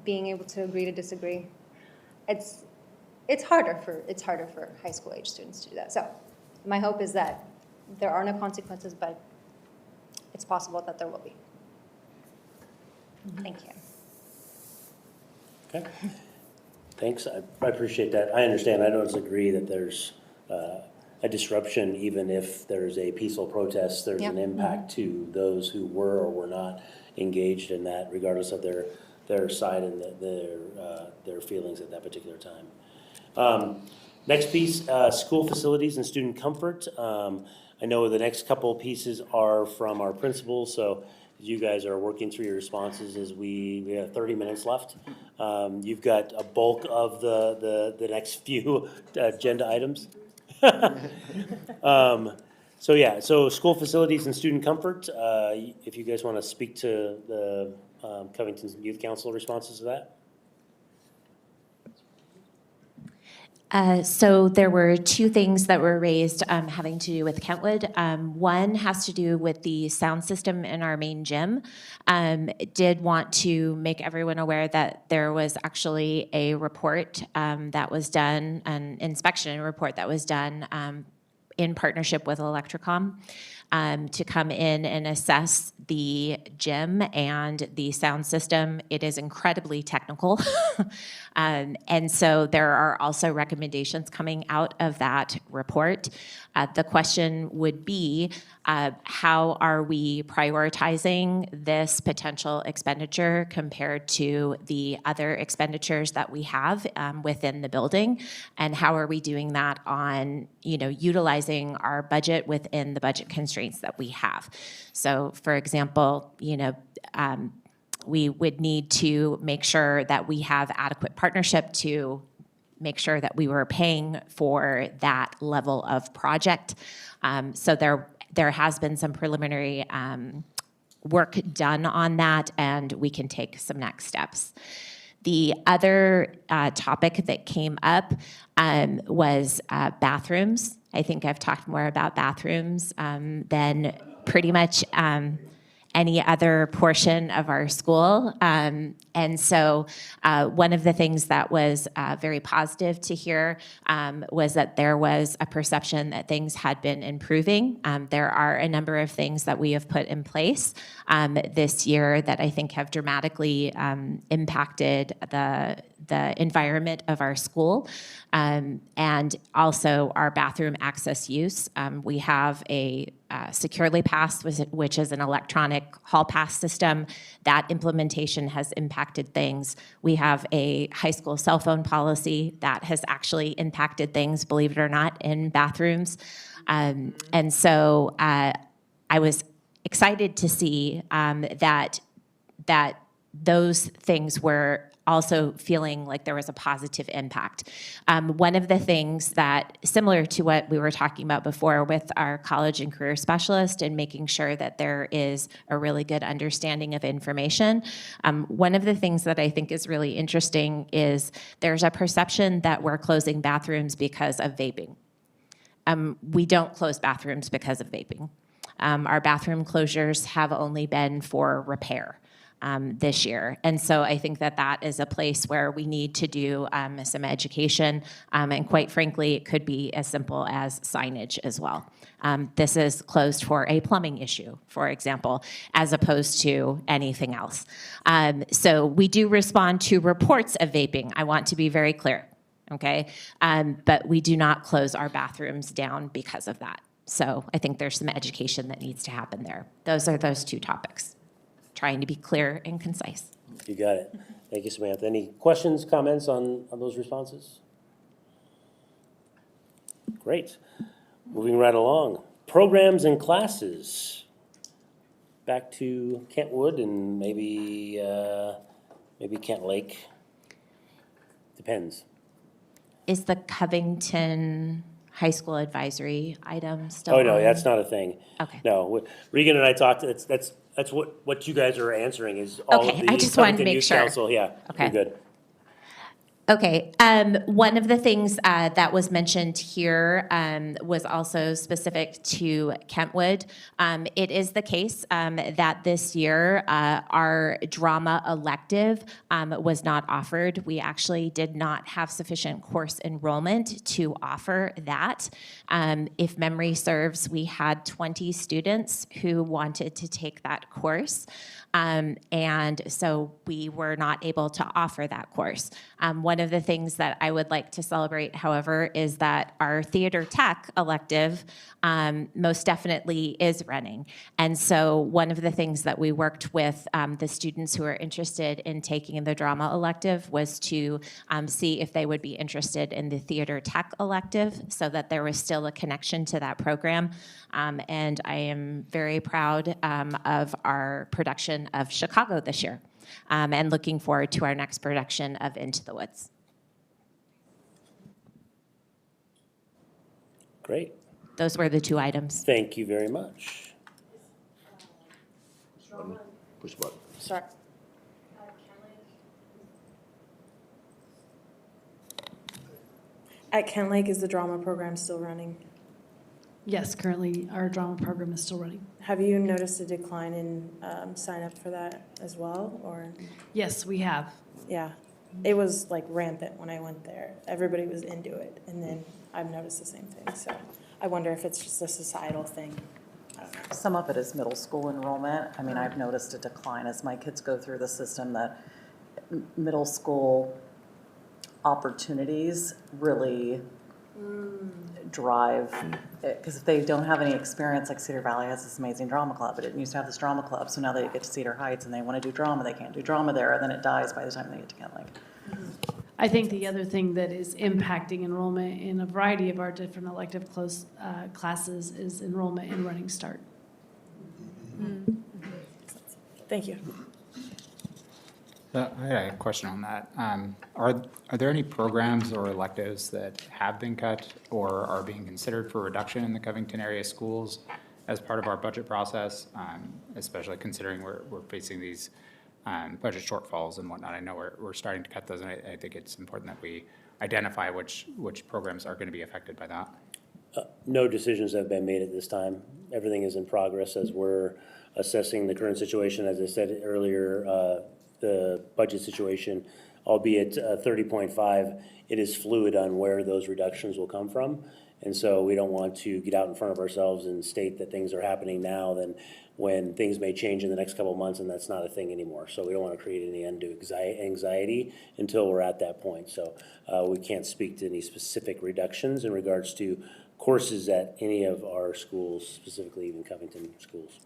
being able to agree to disagree. It's harder for high school age students to do that. So my hope is that there are no consequences, but it's possible that there will be. Thank you. Okay. Thanks. I appreciate that. I understand. I don't disagree that there's a disruption, even if there's a peaceful protest, there's an impact to those who were or were not engaged in that, regardless of their side and their feelings at that particular time. Next piece, school facilities and student comfort. I know the next couple of pieces are from our principals, so you guys are working through your responses as we have 30 minutes left. You've got a bulk of the next few agenda items. So school facilities and student comfort, if you guys want to speak to the Covington Youth Council responses to that. So there were two things that were raised having to do with Kentwood. One has to do with the sound system in our main gym. Did want to make everyone aware that there was actually a report that was done, an inspection report that was done in partnership with Electricom to come in and assess the gym and the sound system. It is incredibly technical. And so there are also recommendations coming out of that report. The question would be, how are we prioritizing this potential expenditure compared to the other expenditures that we have within the building? And how are we doing that on, utilizing our budget within the budget constraints that we have? So for example, we would need to make sure that we have adequate partnership to make sure that we were paying for that level of project. So there has been some preliminary work done on that, and we can take some next steps. The other topic that came up was bathrooms. I think I've talked more about bathrooms than pretty much any other portion of our school. And so one of the things that was very positive to hear was that there was a perception that things had been improving. There are a number of things that we have put in place this year that I think have dramatically impacted the environment of our school, and also our bathroom access use. We have a Securely Pass, which is an electronic hall pass system. That implementation has impacted things. We have a high school cell phone policy that has actually impacted things, believe it or not, in bathrooms. And so I was excited to see that those things were also feeling like there was a positive impact. One of the things that, similar to what we were talking about before with our college and career specialist and making sure that there is a really good understanding of information, one of the things that I think is really interesting is there's a perception that we're closing bathrooms because of vaping. We don't close bathrooms because of vaping. Our bathroom closures have only been for repair. This year. And so I think that is a place where we need to do some education. And quite frankly, it could be as simple as signage as well. This is closed for a plumbing issue, for example, as opposed to anything else. So we do respond to reports of vaping. I want to be very clear, okay? But we do not close our bathrooms down because of that. So I think there's some education that needs to happen there. Those are those two topics. Trying to be clear and concise. You got it. Thank you, Samantha. Any questions, comments on those responses? Great. Moving right along. Programs and classes. Back to Kentwood and maybe maybe Kent Lake. Depends. Is the Covington High School advisory item still Oh, no, on? that's not a thing. Okay. No, Regan and I talked, that's what you guys are answering is all of Okay, the I just wanted to Covington make Youth sure. Council, yeah, Okay. you're good. Okay, one of the things that was mentioned here was also specific to Kentwood. It is the case that this year our drama elective was not offered. We actually did not have sufficient course enrollment to offer that. If memory serves, we had 20 students who wanted to take that course. And so we were not able to offer that course. One of the things that I would like to celebrate, however, is that our theater tech elective most definitely is running. And so one of the things that we worked with the students who are interested in taking the drama elective was to see if they would be interested in the theater tech elective so that there was still a connection to that program. And I am very proud of our production of Chicago this year and looking forward to our next production of Into the Woods. Great. Those were the two items. Thank you very much. Push the button. Sorry. At Kent Lake, is the drama program still running? Yes, currently our drama program is still running. Have you noticed a decline in sign up for that as well, or? Yes, we have. Yeah, it was like rampant when I went there. Everybody was into it, and then I've noticed the same thing. So I wonder if it's just a societal thing. I don't know. Some of it is middle school enrollment. I mean, I've noticed a decline as my kids go through the system that middle school opportunities really drive it, because if they don't have any experience, like Cedar Valley has this amazing drama club, but it used to have this drama club, so now they get to Cedar Heights and they want to do drama, they can't do drama there, and then it dies by the time they get to Kent Lake. I think the other thing that is impacting enrollment in a variety of our different elective classes is enrollment in Running Start. Thank you. I had a question on that. Are there any programs or electives that have been cut or are being considered for reduction in the Covington area schools as part of our budget process, especially considering we're facing these budget shortfalls and whatnot? I know we're starting to cut those, and I think it's important that we identify which programs are going to be affected by that. No decisions have been made at this time. Everything is in progress as we're assessing the current situation. As I said earlier, the budget situation, albeit 30.5, it is fluid on where those reductions will come from. And so we don't want to get out in front of ourselves and state that things are happening now, then when things may change in the next couple of months, and that's not a thing anymore. So we don't want to create any undue anxiety until we're at that point. So we can't speak to any specific reductions in regards to courses at any of our schools, specifically even Covington schools.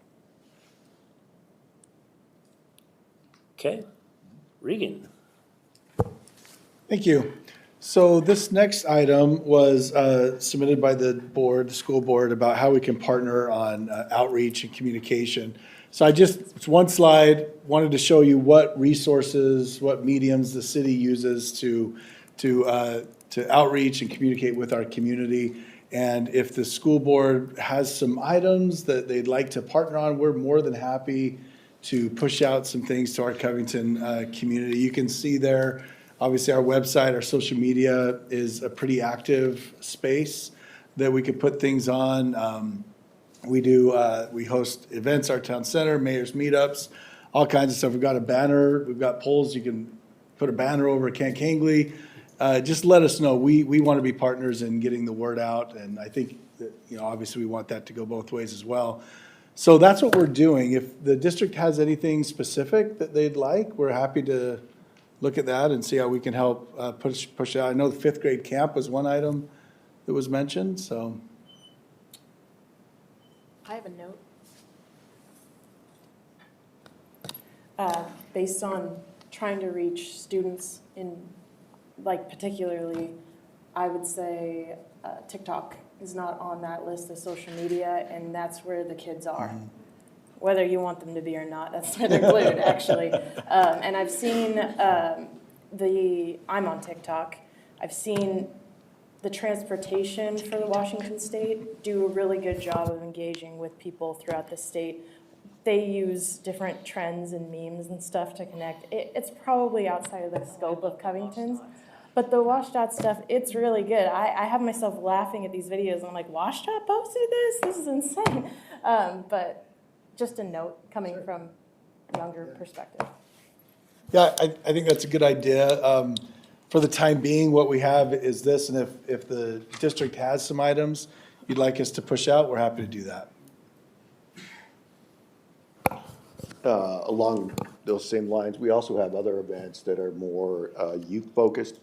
Okay, Regan. Thank you. So this next item was submitted by the board, the school board, about how we can partner on outreach and communication. So it's one slide, wanted to show you what resources, what mediums the city uses to outreach and communicate with our community. And if the school board has some items that they'd like to partner on, we're more than happy to push out some things to our Covington community. You can see there, obviously our website, our social media is a pretty active space that we could put things on. We host events, our town center, mayor's meetups, all kinds of stuff. We've got a banner, we've got polls, you can put a banner over at Kent Kangley. Just let us know. We want to be partners in getting the word out, and I think that, obviously we want that to go both ways as well. So that's what we're doing. If the district has anything specific that they'd like, we're happy to look at that and see how we can help push out. I know the fifth grade camp was one item that was mentioned, so. I have a note. Based on trying to reach students in, particularly, I would say TikTok is not on that list of social media, and that's where the kids are. whether you want them to be or not. That's why they're glued, actually. And I've seen I'm on TikTok. I've seen the transportation for the Washington State do a really good job of engaging with people throughout the state. They use different trends and memes and stuff to connect. It's probably outside of the scope of Covington's, but the WashDOT stuff, it's really good. I have myself laughing at these videos, and I'm like, WashDOT posted this? This is insane. But just a note coming from a younger perspective. Yeah, I think that's a good idea. For the time being, what we have is this, and if the district has some items you'd like us to push out, we're happy to do that. Along those same lines, we also have other events that are more youth-focused.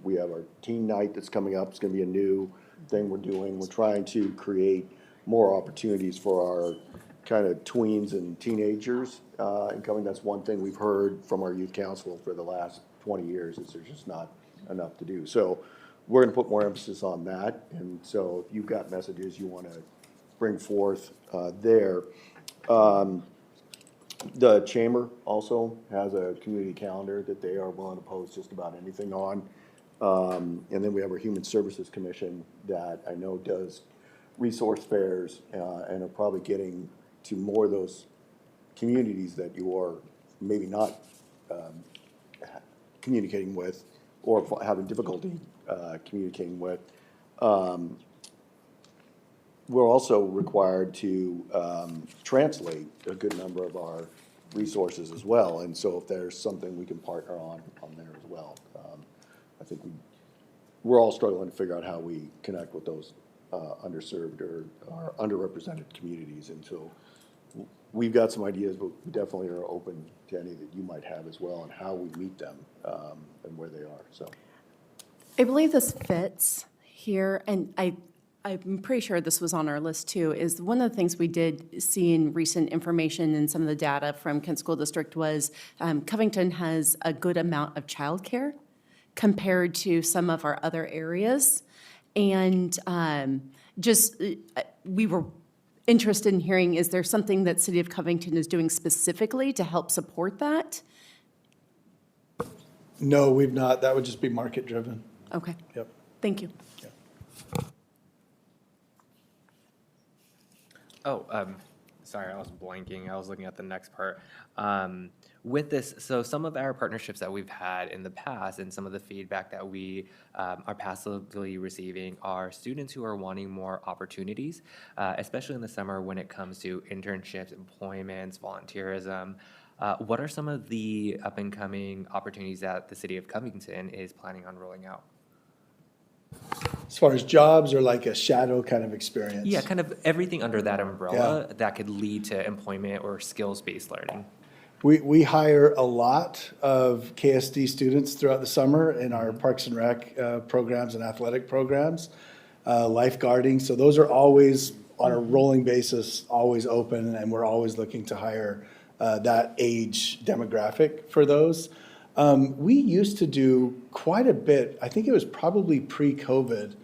We have our teen night that's coming up. It's going to be a new thing we're doing. We're trying to create more opportunities for our kind of tweens and teenagers in coming. That's one thing we've heard from our youth council for the last 20 years is there's just not enough to do. So we're going to put more emphasis on that. And so if you've got messages you want to bring forth there. The chamber also has a community calendar that they are willing to post just about anything on. And then we have our Human Services Commission that I know does resource fairs and are probably getting to more of those communities that you are maybe not communicating with or having difficulty communicating with. We're also required to translate a good number of our resources as well. And so if there's something we can partner on there as well. I think we're all struggling to figure out how we connect with those underserved or underrepresented communities. And so we've got some ideas, but we definitely are open to any that you might have as well and how we meet them and where they are. So I believe this fits here, and I'm pretty sure this was on our list too, is one of the things we did see in recent information and some of the data from Kent School District was Covington has a good amount of childcare compared to some of our other areas. And we were interested in hearing, is there something that City of Covington is doing specifically to help support that? No, we've not. That would just be market driven. Okay. Yep. Thank you. Oh, sorry, I was blanking. I was looking at the next part. With this, so some of our partnerships that we've had in the past and some of the feedback that we are passively receiving are students who are wanting more opportunities, especially in the summer when it comes to internships, employments, volunteerism. What are some of the up-and-coming opportunities that the City of Covington is planning on rolling out? As far as jobs or like a shadow kind of experience? Yeah, kind of everything under that umbrella that could lead to employment or skills-based learning. We hire a lot of KSD students throughout the summer in our Parks and Rec programs and athletic programs, lifeguarding. So those are always on a rolling basis, always open, and we're always looking to hire that age demographic for those. We used to do quite a bit. I think it was probably pre-COVID.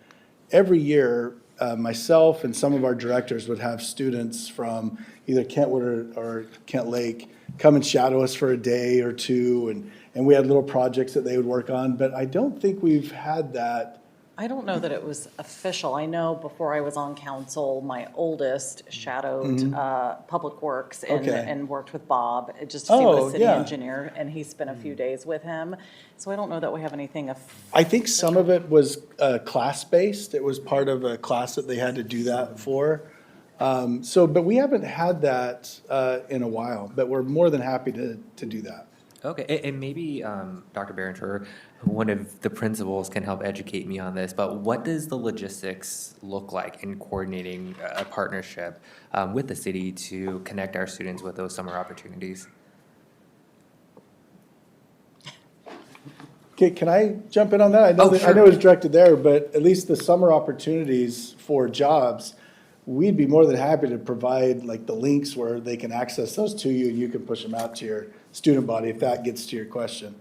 Every year, myself and some of our directors would have students from either Kentwood or Kent Lake come and shadow us for a day or two, and we had little projects that they would work on, but I don't think we've had that. I don't know that it was official. I know before I was on council, my oldest shadowed Public Works and worked with Bob just to see what a city engineer, and he spent a few days with him. So I don't know that we have anything I think some of it was class-based. It was part of a class that they had to do that for. But we haven't had that in a while, but we're more than happy to do that. Okay, and maybe Dr. Berentor, one of the principals, can help educate me on this, but what does the logistics look like in coordinating a partnership with the city to connect our students with those summer opportunities? Okay, can I jump in on that? I know I know it's directed there, but at least the summer opportunities for jobs, we'd be more than happy to provide like the links where they can access those to you, and you can push them out to your student body if that gets to your question.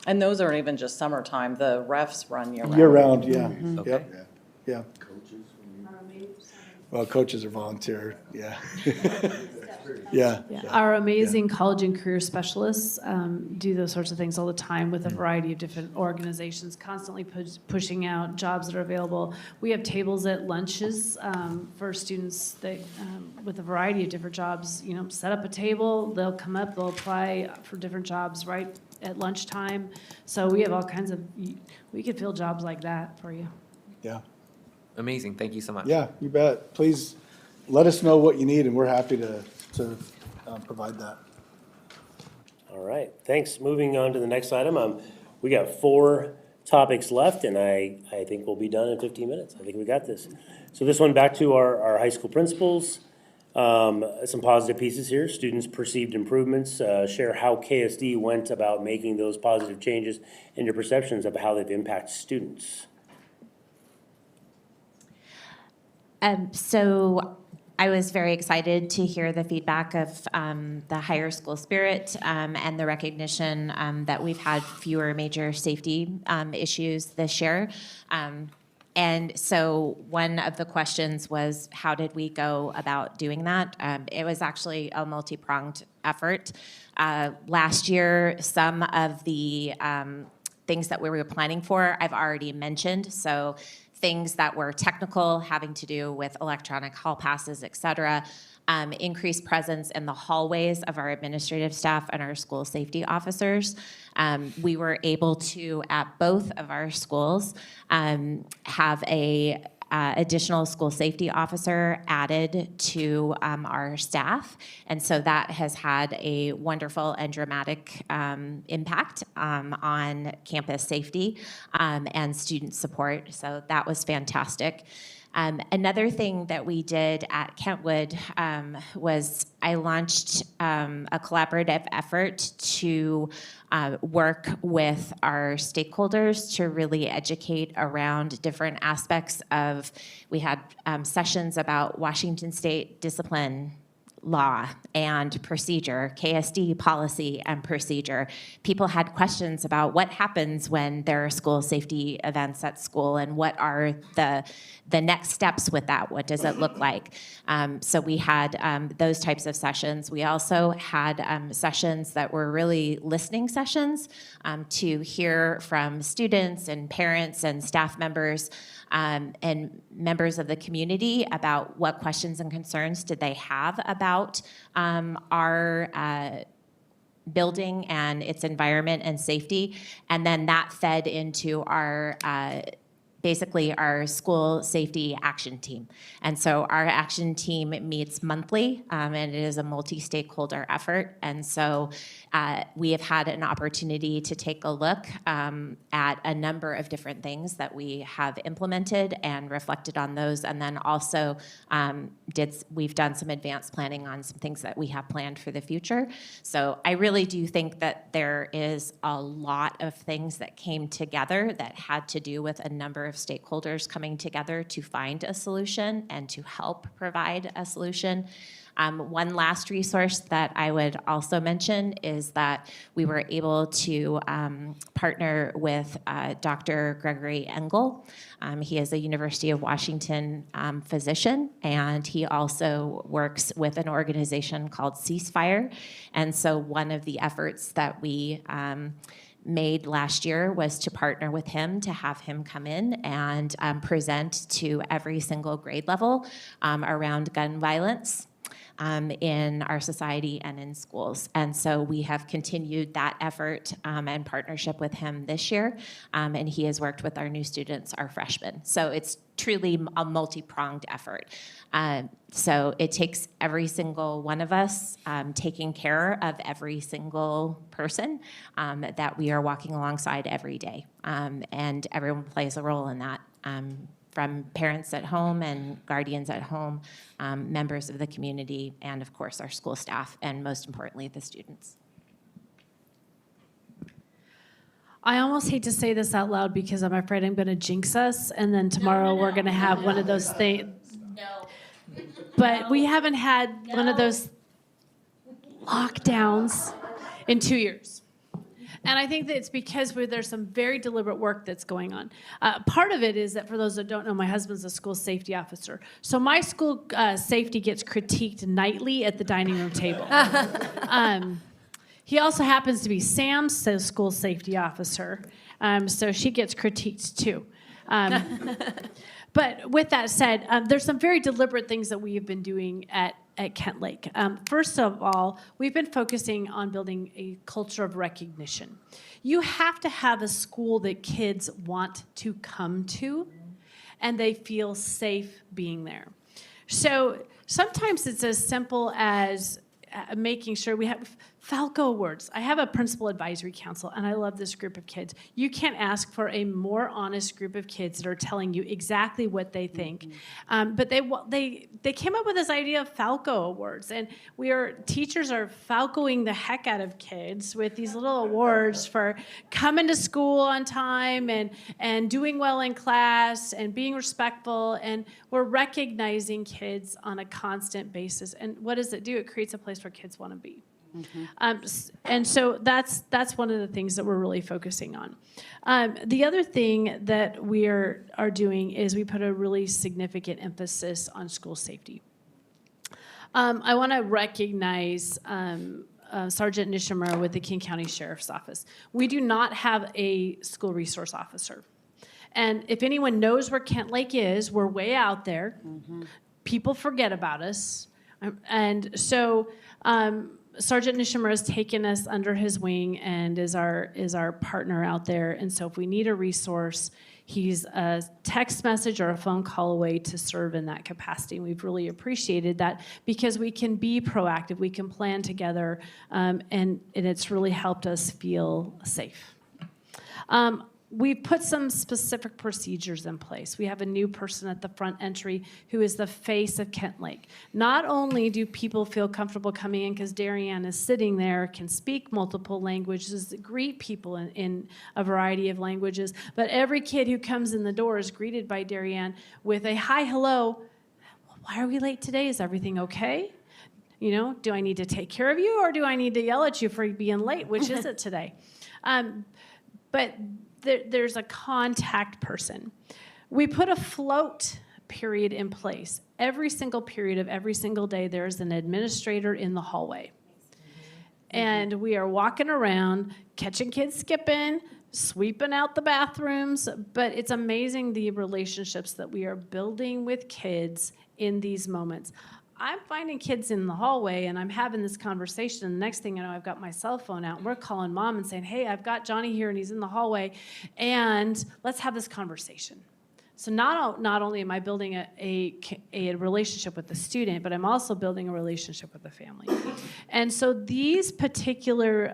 And those aren't even just summertime. The refs run year round. Year round, yeah. Okay. Yep. Yeah. Well, coaches are volunteer, yeah. Yeah. Yeah, our amazing college and career specialists do those sorts of things all the time with a variety of different organizations, constantly pushing out jobs that are available. We have tables at lunches for students that, with a variety of different jobs. You know, set up a table, they'll come up, they'll apply for different jobs right at lunchtime. So we have all kinds of, we could fill jobs like that for you. Yeah. Amazing. Thank you so much. Yeah, you bet. Please let us know what you need, and we're happy to provide that. All right, thanks. Moving on to the next item. We got 4 topics left, and I think we'll be done in 15 minutes. I think we got this. So this one, back to our high school principals. Some positive pieces here. Students' perceived improvements. Share how KSD went about making those positive changes and your perceptions of how they've impacted students. So I was very excited to hear the feedback of the higher school spirit and the recognition that we've had fewer major safety issues this year. And so one of the questions was, how did we go about doing that? It was actually a multi-pronged effort. Last year, some of the things that we were planning for, I've already mentioned. So things that were technical, having to do with electronic hall passes, et cetera, increased presence in the hallways of our administrative staff and our school safety officers. We were able to, at both of our schools, have a additional school safety officer added to our staff. And so that has had a wonderful and dramatic impact on campus safety and student support. So that was fantastic. Another thing that we did at Kentwood was I launched a collaborative effort to work with our stakeholders to really educate around different aspects of, we had sessions about Washington State discipline law and procedure, KSD policy and procedure. People had questions about what happens when there are school safety events at school and what are the next steps with that. What does it look like? So we had those types of sessions. We also had sessions that were really listening sessions to hear from students and parents and staff members and members of the community about what questions and concerns did they have about our building and its environment and safety. And then that fed into our basically our school safety action team. And so our action team meets monthly, and it is a multi-stakeholder effort. And so we have had an opportunity to take a look at a number of different things that we have implemented and reflected on those. And then also we've done some advanced planning on some things that we have planned for the future. So I really do think that there is a lot of things that came together that had to do with a number of stakeholders coming together to find a solution and to help provide a solution. One last resource that I would also mention is that we were able to partner with Dr. Gregory Engel. He is a University of Washington physician, and he also works with an organization called Ceasefire. And so one of the efforts that we made last year was to partner with him to have him come in and present to every single grade level around gun violence in our society and in schools. And so we have continued that effort and partnership with him this year, and he has worked with our new students, our freshmen. So it's truly a multi-pronged effort. So it takes every single one of us taking care of every single person that we are walking alongside every day. And everyone plays a role in that. From parents at home and guardians at home, members of the community, and of course our school staff, and most importantly, the students. I almost hate to say this out loud because I'm afraid I'm going to jinx us, and then tomorrow we're going to have one of those things. No. But we haven't had one of those lockdowns in 2 years. And I think that it's because there's some very deliberate work that's going on. Part of it is that, for those that don't know, my husband's a school safety officer. So my school safety gets critiqued nightly at the dining room table. He also happens to be Sam's school safety officer, so she gets critiqued too. But with that said, there's some very deliberate things that we have been doing at Kent Lake. First of all, we've been focusing on building a culture of recognition. You have to have a school that kids want to come to, and they feel safe being there. So sometimes it's as simple as making sure we have Falco Awards. I have a principal advisory council, and I love this group of kids. You can't ask for a more honest group of kids that are telling you exactly what they think. But they came up with this idea of Falco Awards, and teachers are Falcoing the heck out of kids with these little awards for coming to school on time and doing well in class and being respectful, and we're recognizing kids on a constant basis. And what does it do? It creates a place where kids want to be. And so that's one of the things that we're really focusing on. The other thing that we are doing is we put a really significant emphasis on school safety. I want to recognize Sergeant Nishimura with the King County Sheriff's Office. We do not have a school resource officer. And if anyone knows where Kent Lake is, we're way out there. People forget about us. And so Sergeant Nishimura has taken us under his wing and is our partner out there. And so if we need a resource, he's a text message or a phone call away to serve in that capacity. And we've really appreciated that because we can be proactive, we can plan together, and it's really helped us feel safe. We've put some specific procedures in place. We have a new person at the front entry who is the face of Kent Lake. Not only do people feel comfortable coming in because Darianne is sitting there, can speak multiple languages, greet people in a variety of languages, but every kid who comes in the door is greeted by Darianne with a hi, hello. Why are we late today? Is everything okay? You know, do I need to take care of you or do I need to yell at you for being late? Which is it today? But there's a contact person. We put a float period in place. Every single period of every single day, there's an administrator in the hallway. And we are walking around, catching kids skipping, sweeping out the bathrooms, but it's amazing the relationships that we are building with kids in these moments. I'm finding kids in the hallway and I'm having this conversation, and the next thing you know, I've got my cell phone out and we're calling mom and saying, hey, I've got Johnny here and he's in the hallway and let's have this conversation. So not only am I building a relationship with the student, but I'm also building a relationship with the family. And so these particular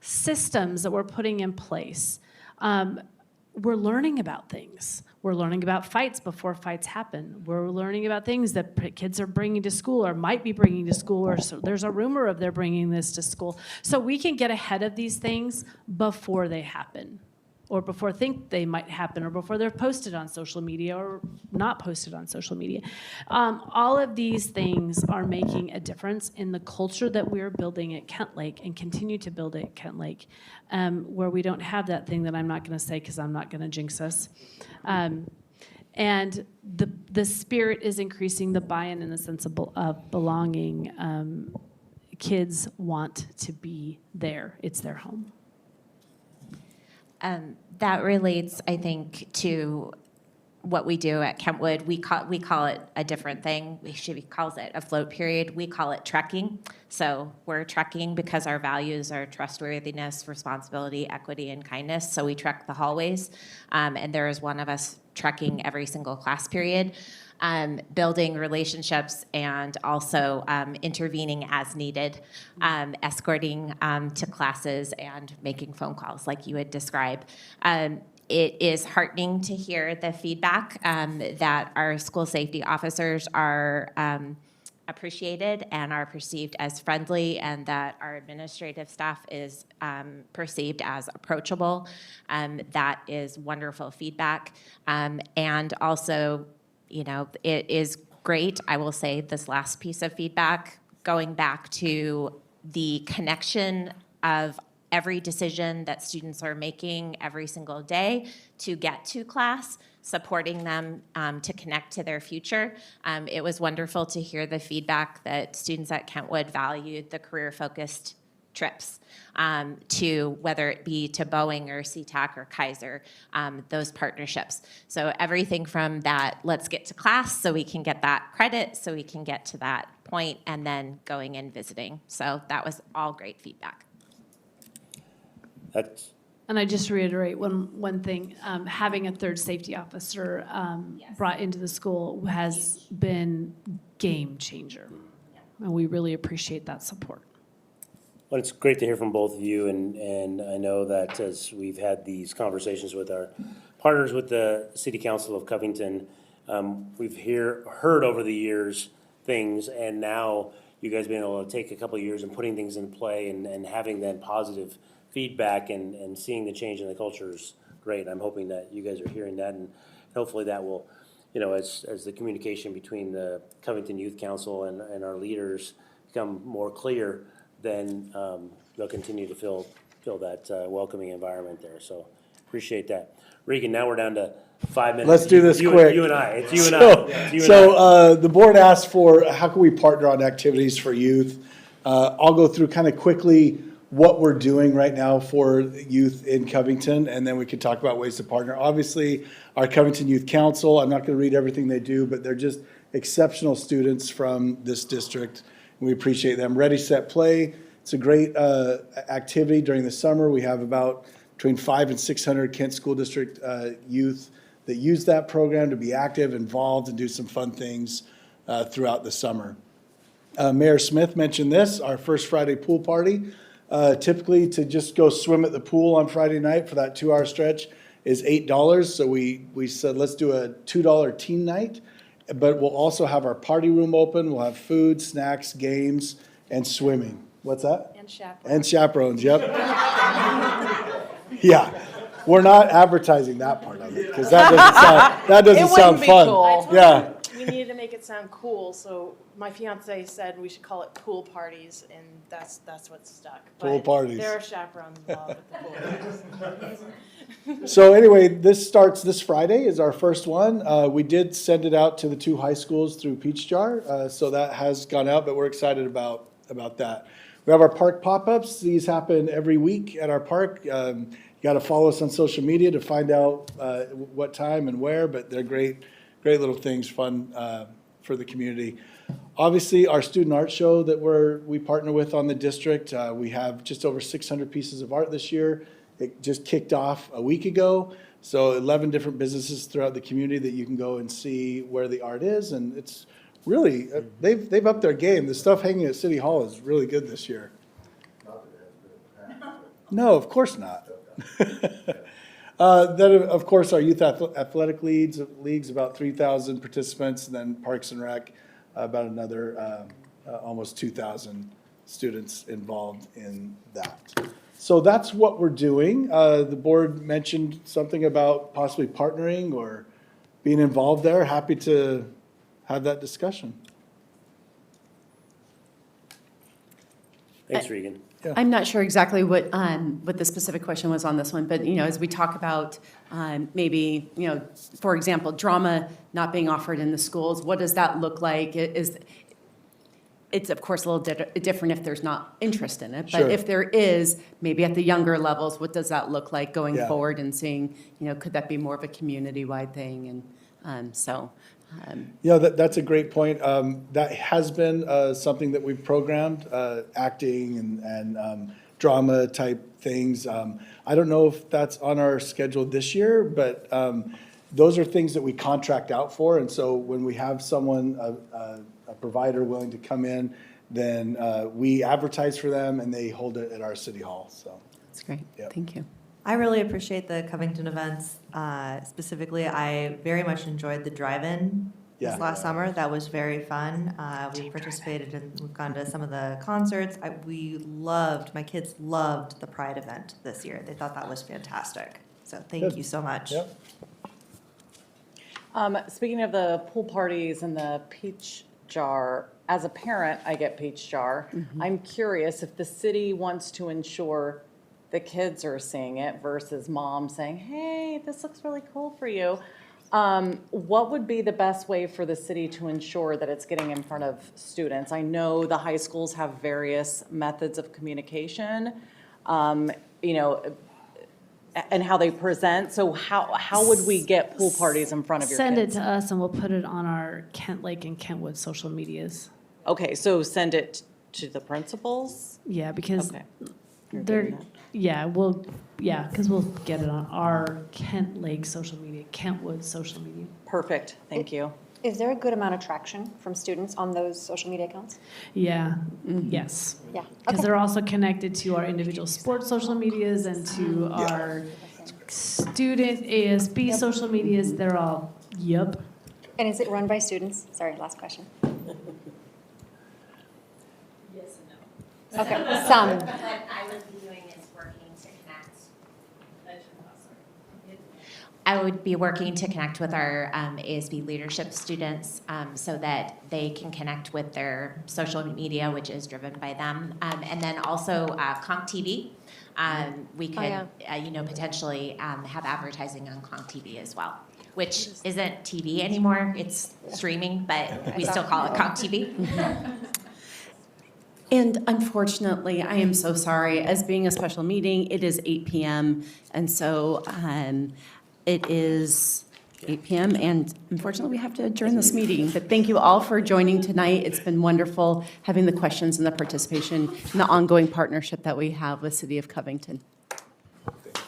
systems that we're putting in place, we're learning about things. We're learning about fights before fights happen. We're learning about things that kids are bringing to school or might be bringing to school, or so there's a rumor of they're bringing this to school. So we can get ahead of these things before they happen, or before think they might happen, or before they're posted on social media or not posted on social media. All of these things are making a difference in the culture that we're building at Kent Lake and continue to build at Kent Lake, where we don't have that thing that I'm not going to say because I'm not going to jinx us. And the spirit is increasing, the buy-in and the sense of belonging. Kids want to be there. It's their home. That relates, I think, to what we do at Kentwood. We call it a different thing. She calls it a float period. We call it trekking. So we're trekking because our values are trustworthiness, responsibility, equity, and kindness. So we trek the hallways, and there is one of us trekking every single class period, building relationships and also intervening as needed, escorting to classes and making phone calls like you would describe. It is heartening to hear the feedback that our school safety officers are appreciated and are perceived as friendly, and that our administrative staff is perceived as approachable. That is wonderful feedback. And also, you know, it is great, I will say, this last piece of feedback, going back to the connection of every decision that students are making every single day to get to class, supporting them to connect to their future. It was wonderful to hear the feedback that students at Kentwood valued the career-focused trips to whether it be to Boeing or SeaTac or Kaiser, those partnerships. So everything from that, let's get to class so we can get that credit, so we can get to that point, and then going and visiting. So that was all great feedback. And I just reiterate one thing, having a third safety officer brought into the school has been game changer. And we really appreciate that support. Well, it's great to hear from both of you, and I know that as we've had these conversations with our partners with the City Council of Covington, we've heard over the years things, and now you guys being able to take a couple of years and putting things in play and having that positive feedback and seeing the change in the culture is great. I'm hoping that you guys are hearing that, and hopefully that will, as the communication between the Covington Youth Council and our leaders become more clear, then they'll continue to feel that welcoming environment there. So appreciate that. Regan, now we're down to 5 minutes. Let's do this quick. You and I. It's you and I. It's you and I. The board asked for how can we partner on activities for youth. I'll go through kind of quickly what we're doing right now for youth in Covington, and then we can talk about ways to partner. Obviously, our Covington Youth Council, I'm not going to read everything they do, but they're just exceptional students from this district. We appreciate them. Ready, Set, Play. It's a great activity during the summer. We have about between 500 and 600 Kent School District youth that use that program to be active, involved, and do some fun things throughout the summer. Mayor Smith mentioned this, our first Friday pool party. Typically to just go swim at the pool on Friday night for that 2-hour stretch is $8. So we said, let's do a $2 teen night. But we'll also have our party room open. We'll have food, snacks, games, and swimming. What's that? And chaperones. And chaperones, yep. Yeah. We're not advertising that part of it because that doesn't sound fun. Cool. Yeah. We needed to make it sound cool, so my fiance said we should call it pool parties, and that's what stuck. Pool But parties. There are chaperones involved with the pool parties. So anyway, this starts this Friday is our first one. We did send it out to the 2 high schools through Peach Jar, so that has gone out, but we're excited about that. We have our park pop-ups. These happen every week at our park. You got to follow us on social media to find out what time and where, but they're great little things, fun for the community. Obviously, our student art show that we partner with on the district, we have just over 600 pieces of art this year. It just kicked off a week ago, so 11 different businesses throughout the community that you can go and see where the art is, and it's really, they've upped their game. The stuff hanging at City Hall is really good this year. No, of course not. Then, of course, our youth athletic leagues, about 3,000 participants, and then Parks and Rec, about another almost 2,000 students involved in that. So that's what we're doing. The board mentioned something about possibly partnering or being involved there. Happy to have that discussion. Thanks, Regan. I'm not sure exactly what the specific question was on this one, but, as we talk about maybe, for example, drama not being offered in the schools, what does that look like? It's, of course, a little different if there's not interest in it, but Sure. if there is, maybe at the younger levels, what does that look like going Yeah. forward and seeing, could that be more of a community-wide thing? And That's a great point. That has been something that we've programmed, acting and drama type things. I don't know if that's on our schedule this year, but those are things that we contract out for. And so when we have someone, a provider willing to come in, then we advertise for them and they hold it at our City Hall. So that's great. Yep. Thank you. I really appreciate the Covington events. Specifically, I very much enjoyed the drive-in Yeah. this last summer. That was very fun. We've gone to some of the concerts. My kids loved the Pride event this year. They thought that was fantastic. So thank Good. you so much. Yep. Speaking of the pool parties and the Peach Jar, as a parent, I get Peach Jar. I'm curious if the city wants to ensure the kids are seeing it versus mom saying, hey, this looks really cool for you. What would be the best way for the city to ensure that it's getting in front of students? I know the high schools have various methods of communication, you know, and how they present. So how would we get pool parties in front of your Send it kids? to us and we'll put it on our Kent Lake and Kentwood social medias. Okay, so send it to the principals? Yeah, because Okay. they're, because we'll get it on our Kent Lake social media, Kentwood social media. Perfect, thank you. Is there a good amount of traction from students on those social media accounts? Yeah, yes. Yeah. Because Okay. they're also connected to our individual sports social medias and to our student ASB social medias. They're all, yep. And is it run by students? Sorry, last question. Yes and no. Okay, some. What I would be doing is working to connect. I would be working to connect with our ASB leadership students so that they can connect with their social media, which is driven by them. And then also Conch TV. We could, potentially have advertising on Conch TV as well, which isn't TV anymore. It's streaming, but we still call it Conch TV. And unfortunately, I am so sorry, as being a special meeting, it is 8 PM. And so it is 8 PM, and unfortunately, we have to adjourn this meeting. But thank you all for joining tonight. It's been wonderful having the questions and the participation and the ongoing partnership that we have with City of Covington.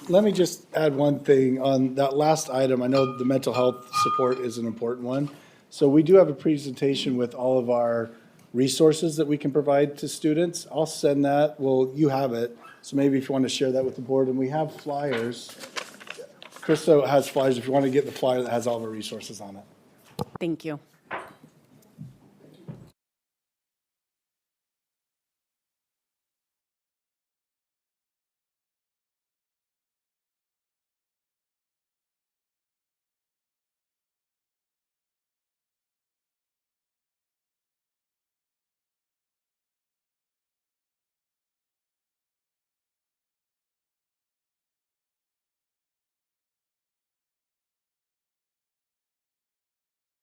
Let me just add one thing on that last item. I know the mental health support is an important one. So we do have a presentation with all of our resources that we can provide to students. I'll send that. Well, you have it. So maybe if you want to share that with the board, and we have flyers. Krista has flyers if you want to get the flyer that has all of our resources on it. Thank you.